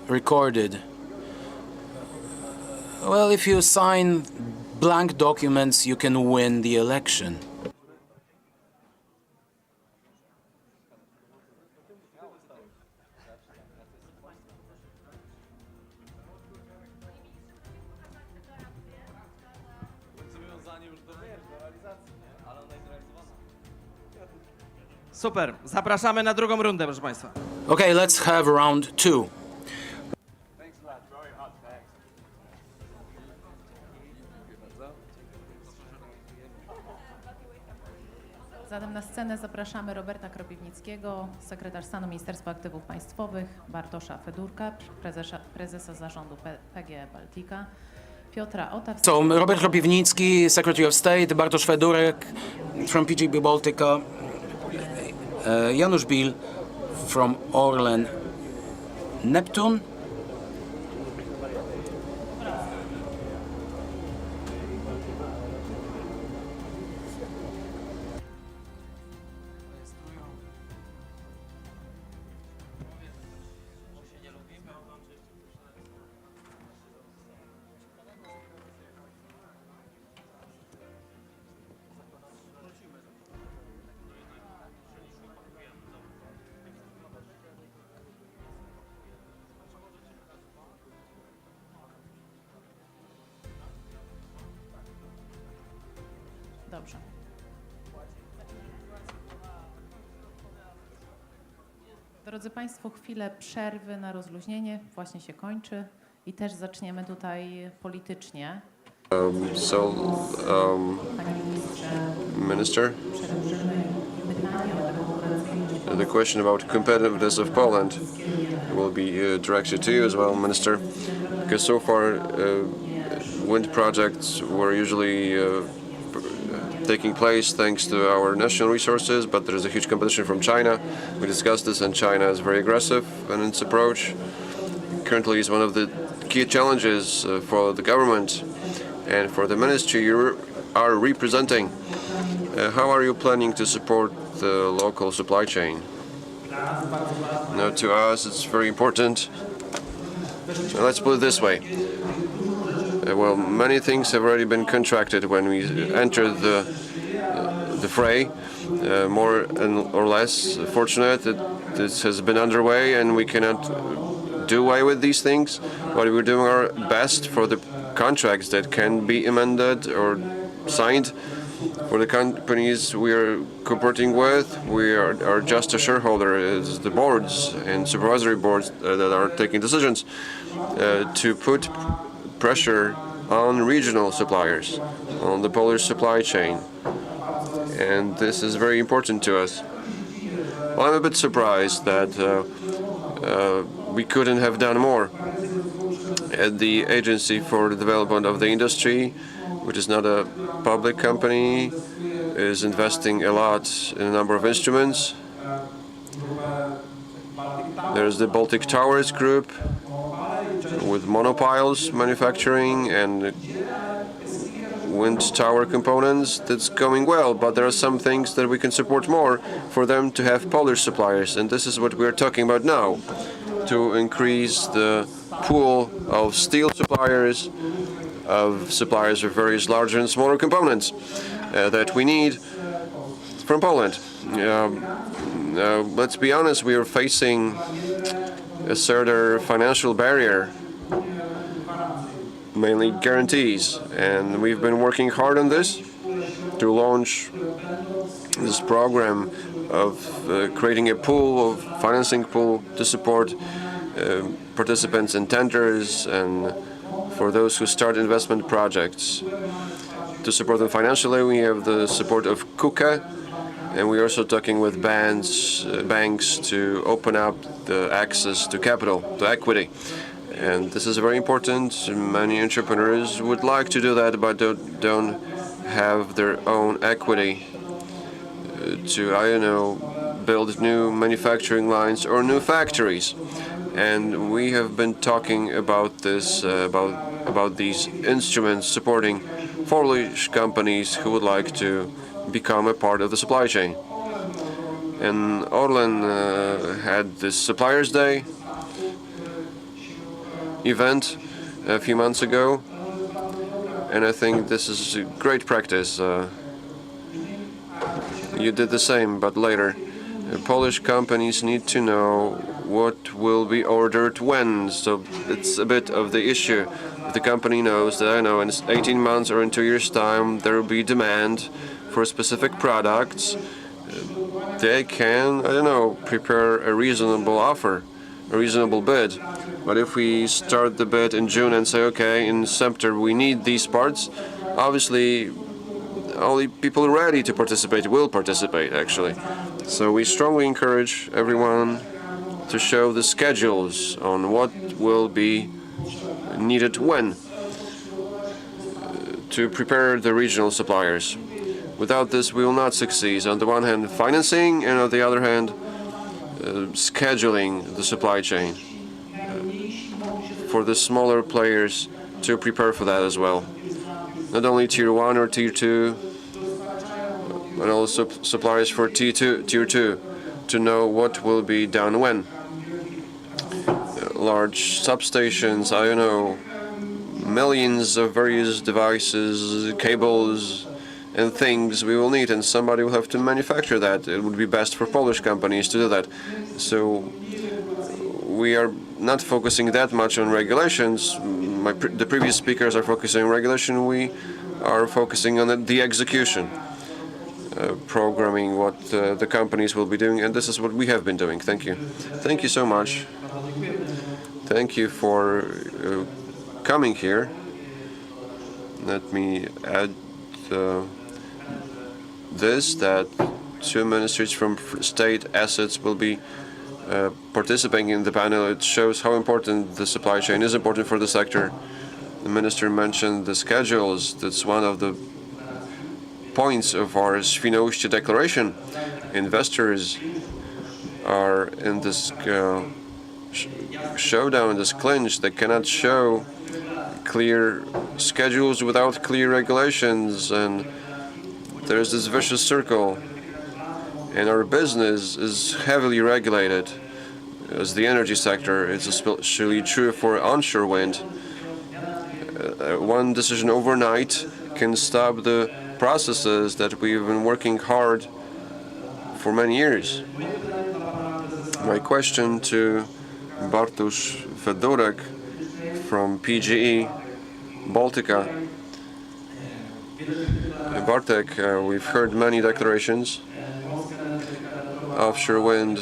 recorded, well, if you sign blank documents, you can win the election. Super, zapraszamy na drugą rundę, proszę Państwa. Okay, let's have round two. Zatem na scenę zapraszamy Roberta Kropiwnickiego, sekretarz stanu Ministerstwa Aktywów Państwowych, Bartosza Fedurka, prezesa zarządu PGE Baltica, Piotra Ota. So, Robert Kropiwnicki, Secretary of State, Bartosz Fedurek from PGB Baltica, Janusz Bil from Orlen Neptune. Dobrze. Drodzy Państwo, chwilę przerwy na rozluźnienie właśnie się kończy i też zaczniemy tutaj politycznie. Minister, the question about competitiveness of Poland will be directed to you as well, Minister, because so far wind projects were usually taking place thanks to our national resources, but there is a huge competition from China. We discussed this, and China is very aggressive in its approach. Currently, it's one of the key challenges for the government and for the ministry you are representing. How are you planning to support the local supply chain? Now, to us, it's very important. Let's put it this way. Well, many things have already been contracted when we entered the fray. More or less fortunate that this has been underway and we cannot do away with these things, but we're doing our best for the contracts that can be amended or signed. For the companies we are cooperating with, we are just a shareholder. It's the boards and supervisory boards that are taking decisions to put pressure on regional suppliers, on the Polish supply chain. And this is very important to us. Well, I'm a bit surprised that we couldn't have done more. At the Agency for the Development of the Industry, which is not a public company, is investing a lot in a number of instruments. There's the Baltic Towers Group with monopiles manufacturing and wind tower components. That's going well, but there are some things that we can support more for them to have Polish suppliers, and this is what we're talking about now, to increase the pool of steel suppliers, of suppliers of various larger and smaller components that we need from Poland. Let's be honest, we are facing a certain financial barrier, mainly guarantees, and we've been working hard on this to launch this program of creating a pool, of financing pool to support participants in tenders and for those who start investment projects. to support them financially. We have the support of KUKA, and we're also talking with banks to open up the access to capital, to equity. And this is very important. Many entrepreneurs would like to do that, but don't have their own equity to, I don't know, build new manufacturing lines or new factories. And we have been talking about this, about these instruments supporting Polish companies who would like to become a part of the supply chain. And Orlen had this Suppliers Day event a few months ago, and I think this is a great practice. You did the same, but later. Polish companies need to know what will be ordered when, so it's a bit of the issue. If the company knows that, I know, in 18 months or in 2 years' time there will be demand for specific products, they can, I don't know, prepare a reasonable offer, a reasonable bid. But if we start the bid in June and say, okay, in September we need these parts, obviously only people ready to participate will participate, actually. So we strongly encourage everyone to show the schedules on what will be needed when to prepare the regional suppliers. Without this, we will not succeed. On the one hand, financing, and on the other hand, scheduling the supply chain for the smaller players to prepare for that as well. Not only Tier 1 or Tier 2, but also suppliers for Tier 2, to know what will be done when. Large substations, I don't know, millions of various devices, cables, and things we will need, and somebody will have to manufacture that. It would be best for Polish companies to do that. So we are not focusing that much on regulations. The previous speakers are focusing on regulation. We are focusing on the execution, programming what the companies will be doing, and this is what we have been doing. Thank you. Thank you so much. Thank you for coming here. Let me add that 2 ministries from state assets will be participating in the panel. It shows how important the supply chain is important for the sector. The minister mentioned the schedules. That's one of the points of our Świnoujście declaration. Investors are in this showdown, this clinch. They cannot show clear schedules without clear regulations, and there's this vicious circle. And our business is heavily regulated as the energy sector. It's especially true for onshore wind. One decision overnight can stop the processes that we've been working hard for many years. My question to Bartosz Fedorek from PGE Baltica. Bartek, we've heard many declarations. Offshore wind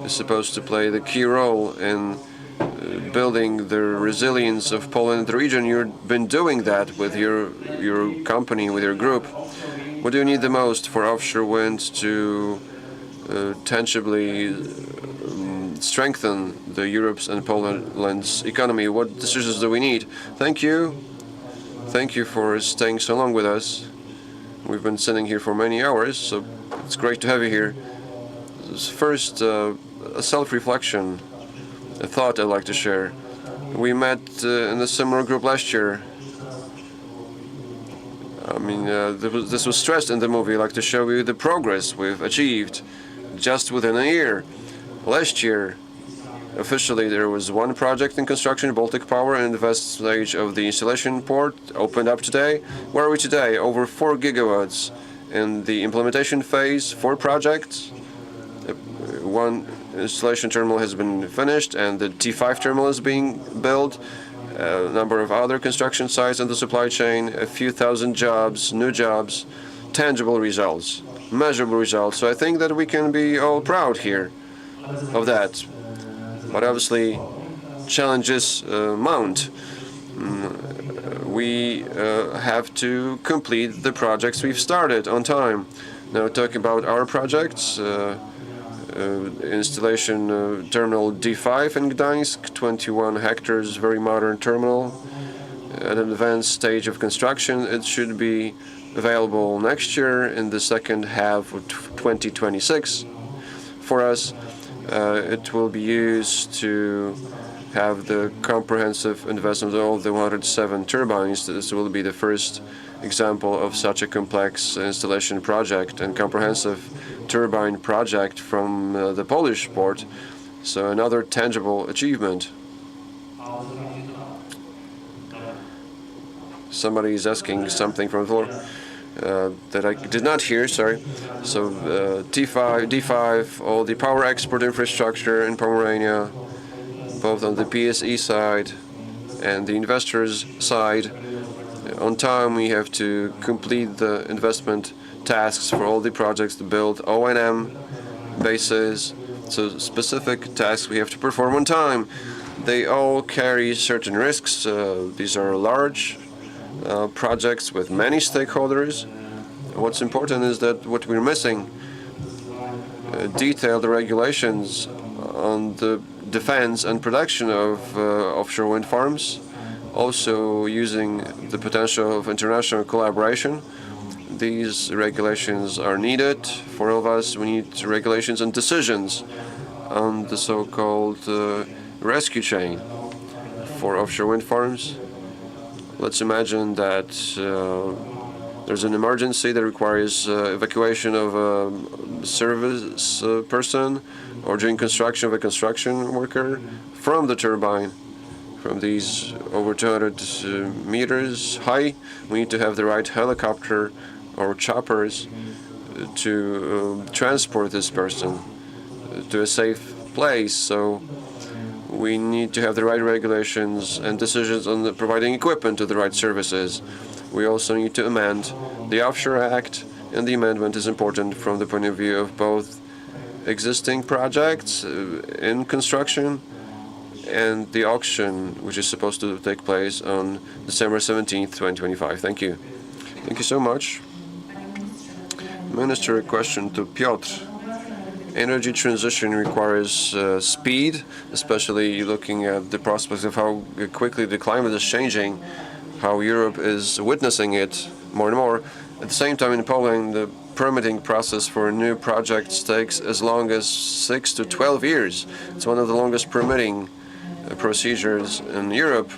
is supposed to play the key role in building the resilience of Poland and the region. You've been doing that with your company, with your group. What do you need the most for offshore wind to tangibly strengthen the Europe's and Poland's economy? What decisions do we need? Thank you. Thank you for staying so long with us. We've been sitting here for many hours, so it's great to have you here. First, a self-reflection, a thought I'd like to share. We met in a similar group last year. I mean, this was stressed in the movie. I'd like to show you the progress we've achieved just within a year. Last year, officially, there was one project in construction, Baltic Power, in the first stage of the installation port, opened up today. Where are we today? Over 4 gigawatts. In the implementation phase, 4 projects. One installation terminal has been finished, and the T5 terminal is being built. A number of other construction sites in the supply chain, a few thousand jobs, new jobs, tangible results, measurable results. So I think that we can be all proud here of that. But obviously, challenges mount. we have to complete the projects we've started on time. Now, talking about our projects, installation terminal D5 in Gdańsk, 21 hectares, very modern terminal, at an advanced stage of construction. It should be available next year in the second half of 2026. For us, it will be used to have the comprehensive investment of all the 107 turbines. This will be the first example of such a complex installation project and comprehensive turbine project from the Polish port. So another tangible achievement. Somebody is asking something from the floor that I did not hear, sorry. So D5, all the power export infrastructure in Pomerania, both on the PSE side and the investors' side. On time, we have to complete the investment tasks for all the projects to build O&M bases. So specific tasks we have to perform on time. They all carry certain risks. These are large projects with many stakeholders. What's important is that what we're missing, detailed regulations on the defense and production of offshore wind farms, also using the potential of international collaboration. These regulations are needed for all of us. We need regulations and decisions on the so-called rescue chain for offshore wind farms. Let's imagine that there's an emergency that requires evacuation of a service person, or during construction of a construction worker from the turbine, from these over 200 meters high. We need to have the right helicopter or choppers to transport this person to a safe place. So we need to have the right regulations and decisions on providing equipment to the right services. We also need to amend the Offshore Act, and the amendment is important from the point of view of both existing projects in construction and the auction, which is supposed to take place on December 17th, 2025. Thank you. Thank you so much. Minister, a question to Piotr. Energy transition requires speed, especially looking at the prospects of how quickly the climate is changing, how Europe is witnessing it more and more. At the same time, in Poland, the permitting process for new projects takes as long as 6 to 12 years. It's one of the longest permitting procedures in Europe.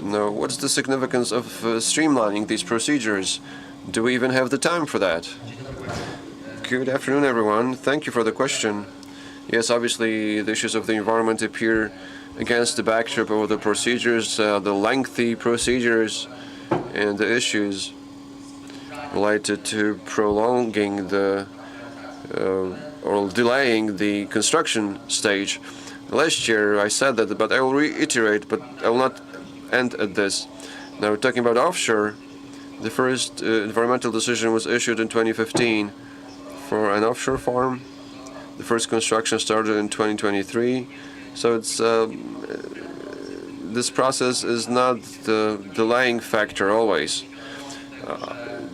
Now, what's the significance of streamlining these procedures? Do we even have the time for that? Good afternoon, everyone. Thank you for the question. Yes, obviously, the issues of the environment appear against the backdrop of the procedures, the lengthy procedures, and the issues related to prolonging the or delaying the construction stage. Last year I said that, but I will reiterate, but I will not end at this. Now, talking about offshore, the first environmental decision was issued in 2015 for an offshore farm. The first construction started in 2023. So it's this process is not the delaying factor always.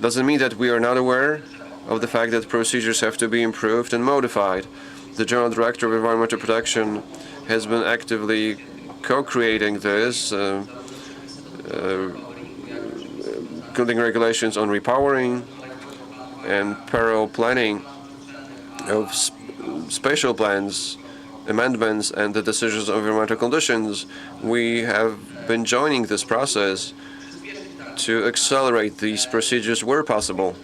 Doesn't mean that we are not aware of the fact that procedures have to be improved and modified. The General Director of Environmental Protection has been actively co-creating this, including regulations on repowering and parallel planning of spatial plans, amendments, and the decisions on environmental conditions. We have been joining this process to accelerate these procedures where possible.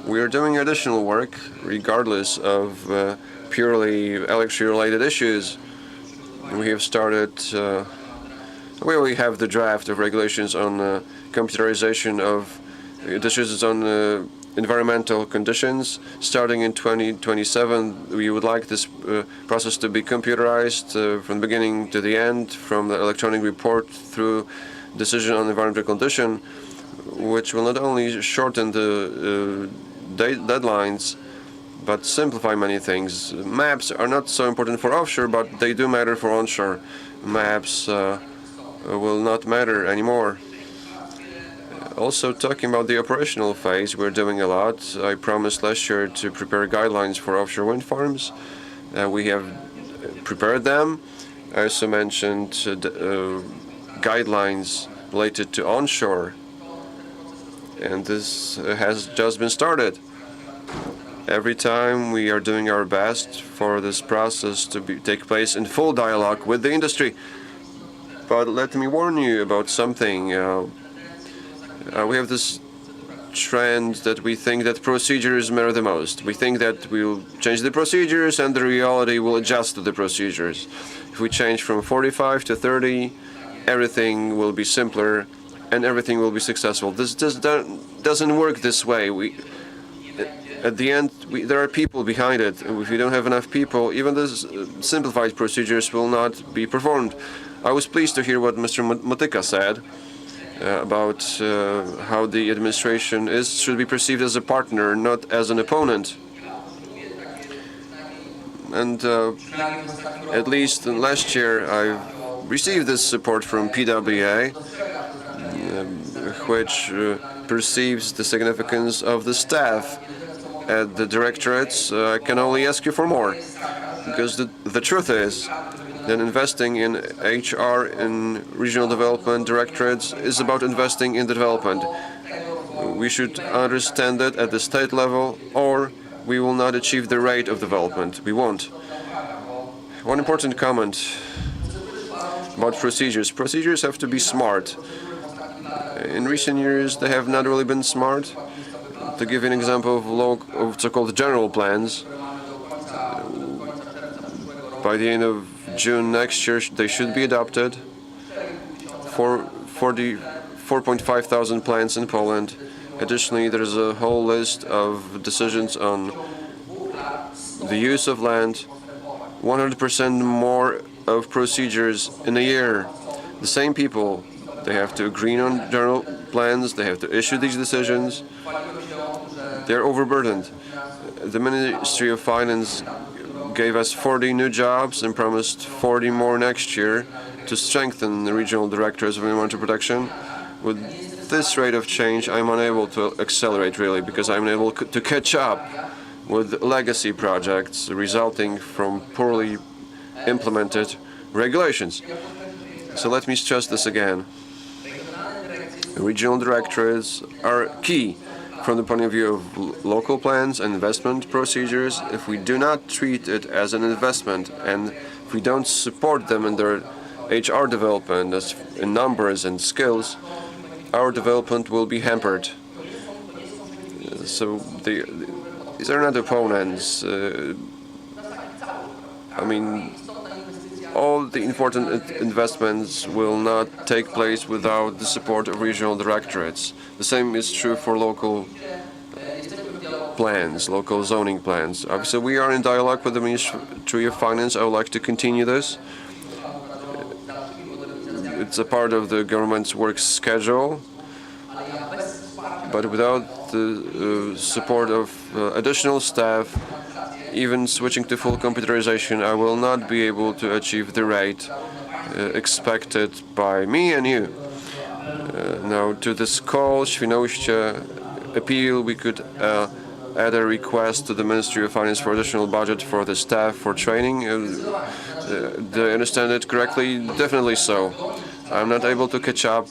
We are doing additional work regardless of purely electricity-related issues. We have started, we already have the draft of regulations on computerization of decisions on environmental conditions. Starting in 2027, we would like this process to be computerized from the beginning to the end, from the electronic report through decision on environmental condition, which will not only shorten the deadlines, but simplify many things. Maps are not so important for offshore, but they do matter for onshore. Maps will not matter anymore. Also, talking about the operational phase, we're doing a lot. I promised last year to prepare guidelines for offshore wind farms. We have prepared them. I also mentioned guidelines related to onshore, and this has just been started. Every time we are doing our best for this process to take place in full dialogue with the industry. But let me warn you about something. We have this trend that we think that procedures matter the most. We think that we'll change the procedures and the reality will adjust to the procedures. If we change from 45 to 30, everything will be simpler and everything will be successful. This doesn't work this way. At the end, there are people behind it. And if you don't have enough people, even the simplified procedures will not be performed. I was pleased to hear what Mr. Motyka said about how the administration should be perceived as a partner, not as an opponent. And at least last year, I received this support from PWEA, which perceives the significance of the staff at the directorates. I can only ask you for more, because the truth is that investing in HR in regional development directorates is about investing in the development. We should understand that at the state level, or we will not achieve the rate of development. We won't. One important comment about procedures. Procedures have to be smart. In recent years, they have not really been smart. To give you an example of so-called general plans, by the end of June next year, they should be adopted for 4.5 thousand plants in Poland. Additionally, there is a whole list of decisions on the use of land, 100% more of procedures in a year. The same people, they have to agree on general plans, they have to issue these decisions. They're overburdened. The Ministry of Finance gave us 40 new jobs and promised 40 more next year to strengthen the regional directors of environmental protection. With this rate of change, I'm unable to accelerate really, because I'm unable to catch up with legacy projects resulting from poorly implemented regulations. So let me stress this again. Regional directorates are key from the point of view of local plans and investment procedures. If we do not treat it as an investment and if we don't support them in their HR development as in numbers and skills, our development will be hampered. So these are not opponents. I mean, all the important investments will not take place without the support of regional directorates. The same is true for local plans, local zoning plans. Obviously, we are in dialogue with the Ministry of Finance. I would like to continue this. It's a part of the government's work schedule, but without the support of additional staff, even switching to full computerization, I will not be able to achieve the rate expected by me and you. Now, to this call, Świnoujście appeal, we could add a request to the Ministry of Finance for additional budget for the staff for training. Do I understand it correctly? Definitely so. I'm not able to catch up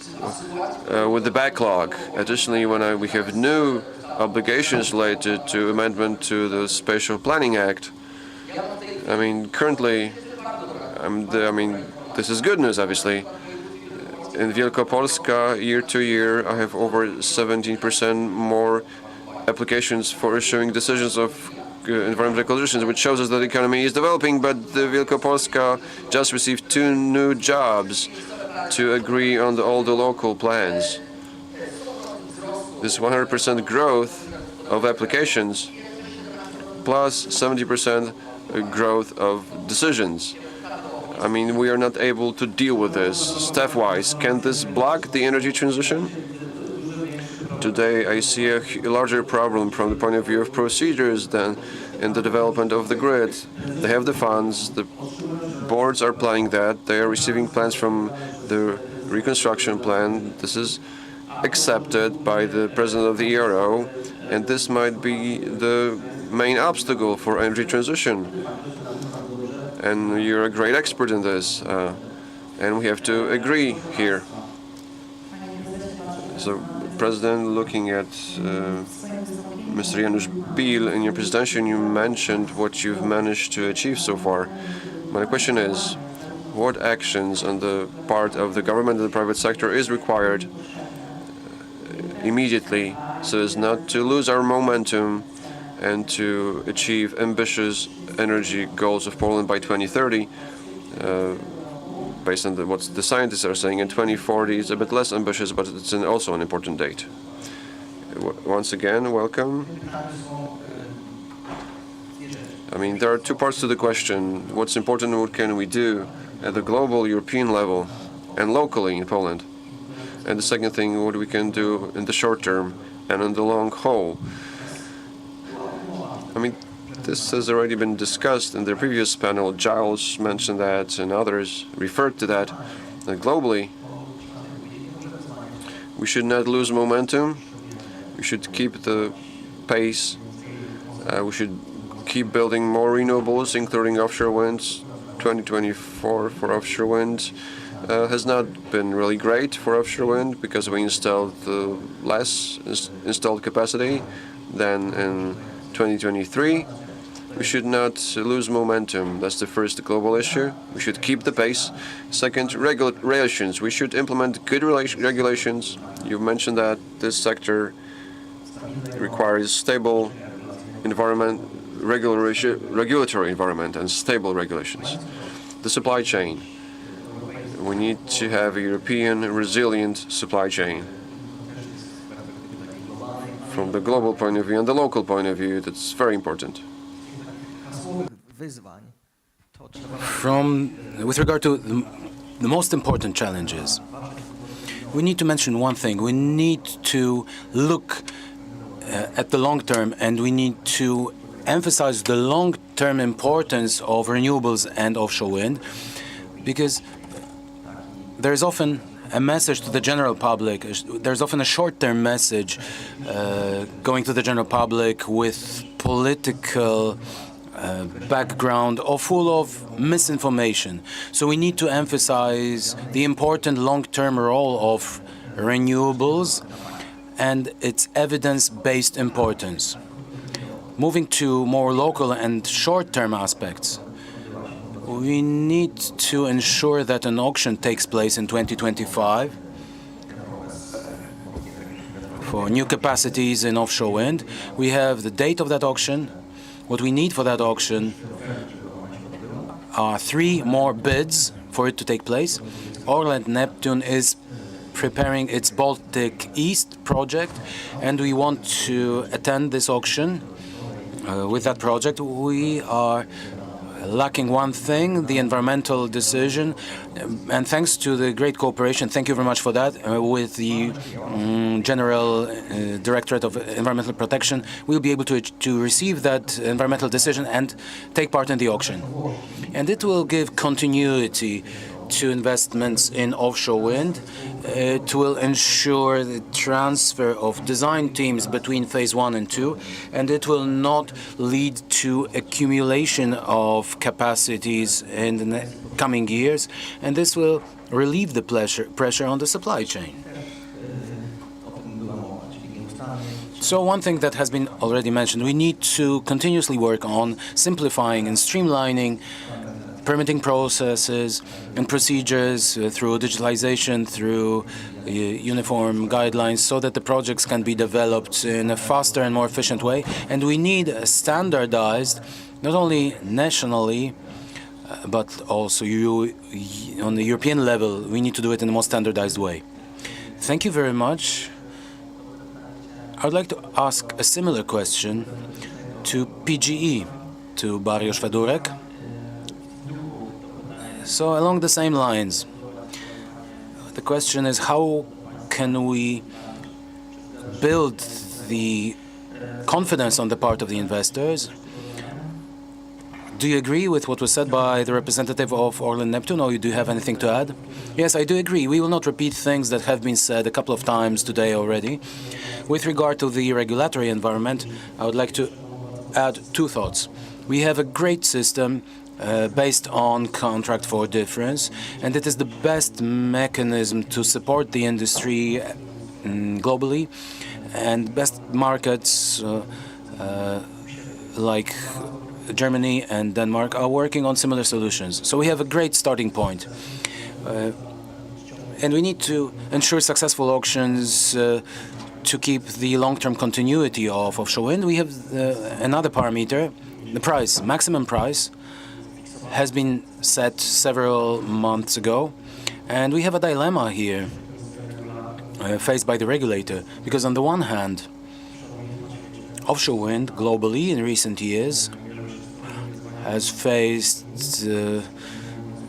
with the backlog. Additionally, when we have new obligations related to amendment to the Spatial Planning Act. I mean, currently, this is good news, obviously. In Wielkopolska, year to year, I have over 17% more applications for issuing decisions of environmental conditions, which shows us that the economy is developing, but the Wielkopolska just received 2 new jobs to agree on all the local plans. This 100% growth of applications plus 70% growth of decisions. I mean, we are not able to deal with this staff-wise. Can this block the energy transition? Today, I see a larger problem from the point of view of procedures than in the development of the grid. They have the funds, the boards are planning that, they are receiving plans from the reconstruction plan. This is accepted by the president of the ERO, and this might be the main obstacle for energy transition. And you're a great expert in this, and we have to agree here. So, President, looking at Mr. Janusz Biel, in your presentation you mentioned what you've managed to achieve so far. My question is, what actions on the part of the government and the private sector is required immediately so as not to lose our momentum and to achieve ambitious energy goals of Poland by 2030, based on what the scientists are saying, and 2040 is a bit less ambitious, but it's also an important date. Once again, welcome. I mean, there are two parts to the question. What's important and what can we do at the global European level and locally in Poland? And the second thing, what we can do in the short term and in the long haul. I mean, this has already been discussed in the previous panel. Giles mentioned that and others referred to that. That globally, we should not lose momentum. We should keep the pace. We should keep building more renewables, including offshore winds. 2024 for offshore wind has not been really great for offshore wind because we installed less installed capacity than in 2023. We should not lose momentum. That's the first global issue. We should keep the pace. Second, regulations. We should implement good regulations. You mentioned that this sector requires stable environment, regulatory environment and stable regulations. The supply chain. We need to have a European resilient supply chain. From the global point of view and the local point of view, that's very important. With regard to the most important challenges, we need to mention one thing. We need to look at the long term, and we need to emphasize the long-term importance of renewables and offshore wind, because there's often a message to the general public. There's often a short-term message going to the general public with political background or full of misinformation. So we need to emphasize the important long-term role of renewables and its evidence-based importance. Moving to more local and short-term aspects, we need to ensure that an auction takes place in 2025 for new capacities in offshore wind. We have the date of that auction. What we need for that auction are 3 more bids for it to take place. Orlen Neptune is preparing its Baltic East project, and we want to attend this auction. With that project, we are lacking one thing, the environmental decision, and thanks to the great cooperation, thank you very much for that, with the General Directorate of Environmental Protection, we'll be able to receive that environmental decision and take part in the auction. And it will give continuity to investments in offshore wind. It will ensure the transfer of design teams between phase 1 and 2, and it will not lead to accumulation of capacities in the coming years, and this will relieve the pressure on the supply chain. So one thing that has been already mentioned, we need to continuously work on simplifying and streamlining permitting processes and procedures through digitalization, through uniform guidelines, so that the projects can be developed in a faster and more efficient way. And we need standardized, not only nationally, but also on the European level, we need to do it in a more standardized way. Thank you very much. I would like to ask a similar question to PGE, to Bartosz Fedurek. So along the same lines, the question is, how can we build the confidence on the part of the investors Do you agree with what was said by the representative of Orlen Neptune, or do you have anything to add? Yes, I do agree. We will not repeat things that have been said a couple of times today already. With regard to the regulatory environment, I would like to add two thoughts. We have a great system based on contract for difference, and it is the best mechanism to support the industry globally, and best markets like Germany and Denmark are working on similar solutions. So we have a great starting point. And we need to ensure successful auctions to keep the long-term continuity of offshore wind. We have another parameter, the price, maximum price, has been set several months ago. And we have a dilemma here faced by the regulator, because on the one hand, offshore wind globally in recent years has faced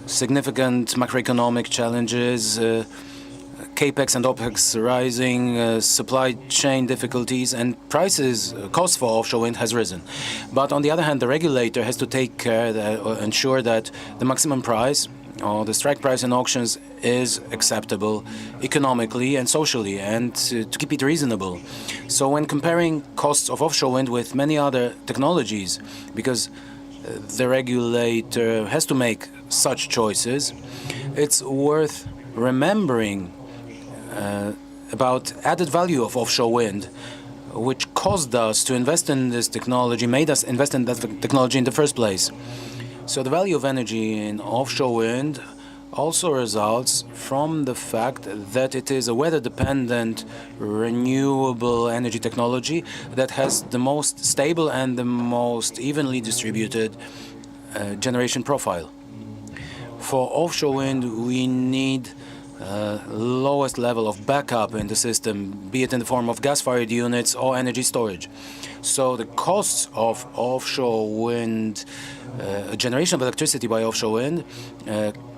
significant macroeconomic challenges, capex and opex rising, supply chain difficulties, and prices, costs for offshore wind has risen. But on the other hand, the regulator has to take care that, or ensure that the maximum price or the strike price in auctions is acceptable economically and socially, and to keep it reasonable. So when comparing costs of offshore wind with many other technologies, because the regulator has to make such choices, it's worth remembering about added value of offshore wind, which caused us to invest in this technology, made us invest in that technology in the first place. So the value of energy in offshore wind also results from the fact that it is a weather-dependent, renewable energy technology that has the most stable and the most evenly distributed generation profile. For offshore wind, we need lowest level of backup in the system, be it in the form of gas-fired units or energy storage. So the costs of offshore wind, generation of electricity by offshore wind,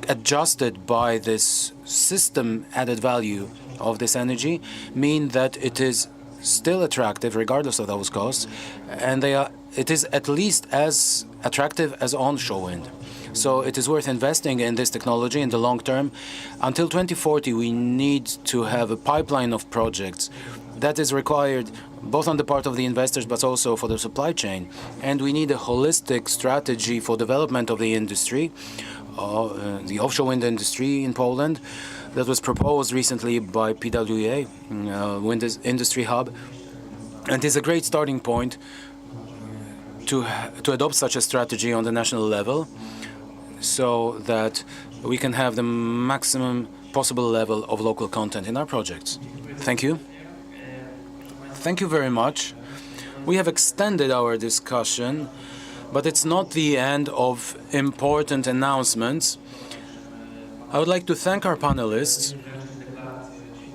adjusted by this system added value of this energy, mean that it is still attractive regardless of those costs, and it is at least as attractive as onshore wind. So it is worth investing in this technology in the long term. Until 2040, we need to have a pipeline of projects that is required both on the part of the investors, but also for the supply chain. And we need a holistic strategy for development of the industry, the offshore wind industry in Poland, that was proposed recently by PWEA, Wind Industry Hub, and is a great starting point to adopt such a strategy on the national level, so that we can have the maximum possible level of local content in our projects. Thank you. Thank you very much. We have extended our discussion, but it's not the end of important announcements. I would like to thank our panelists.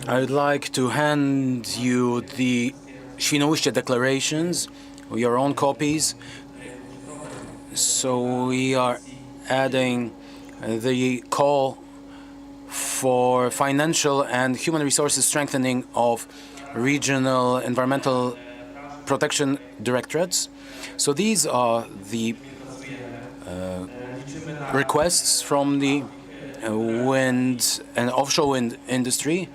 I would like to hand you the Świnoujście declarations, your own copies. So we are adding the call for financial and human resources strengthening of regional environmental protection directorates. So these are the requests from the wind and offshore wind industry.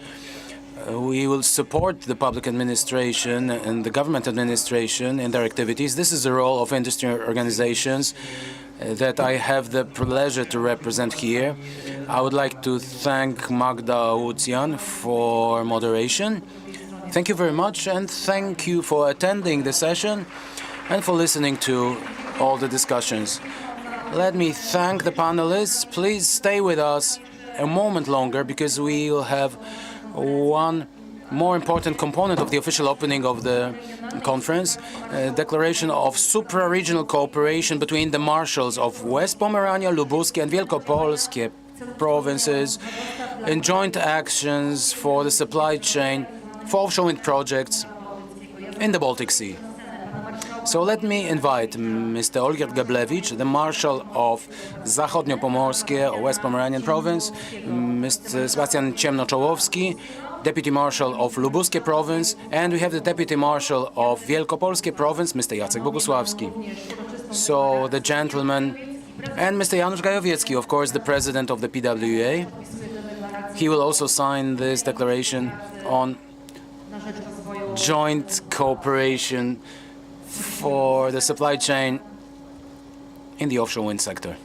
We will support the public administration and the government administration in their activities. This is the role of industry organizations that I have the pleasure to represent here. I would like to thank Magda Łucjan for moderation. Thank you very much, and thank you for attending the session and for listening to all the discussions. Let me thank the panelists. Please stay with us a moment longer, because we will have one more important component of the official opening of the conference, a declaration of supra-regional cooperation between the marshals of West Pomerania, Lubuskie and Wielkopolskie provinces in joint actions for the supply chain for offshore wind projects in the Baltic Sea. So let me invite Mr. Olgierd Gablewicz, the Marshal of Zachodniopomorskie or West Pomeranian Province, Mr. Sebastian Ciemnoczołowski, Deputy Marshal of Lubuskie Province, and we have the Deputy Marshal of Wielkopolskie Province, Mr. Jacek Bogusławski. So the gentleman and Mr. Janusz Gajowiecki, of course, the president of the PWEA, he will also sign this declaration on joint cooperation for the supply chain in the offshore wind sector.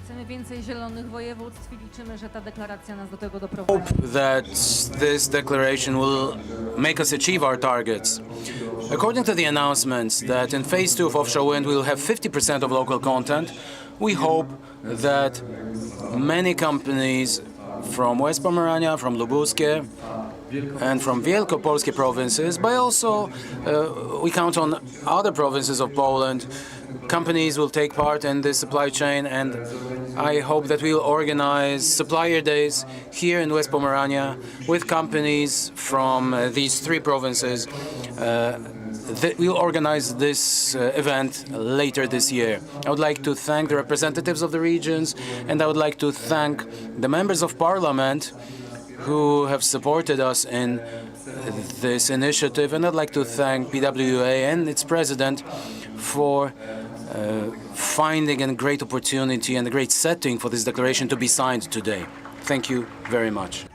Chcemy więcej zielonych województw i liczymy, że ta deklaracja nas do tego doprowadzi. That this declaration will make us achieve our targets. According to the announcements that in phase 2 of offshore wind we will have 50% of local content, we hope that many companies from West Pomerania, from Lubuskie, and from Wielkopolskie provinces, but also we count on other provinces of Poland. Companies will take part in this supply chain, and I hope that we will organize supplier days here in West Pomerania with companies from these three provinces. We'll organize this event later this year. I would like to thank the representatives of the regions, and I would like to thank the members of parliament who have supported us in this initiative, and I'd like to thank PWEA and its president for finding a great opportunity and a great setting for this declaration to be signed today. Thank you very much.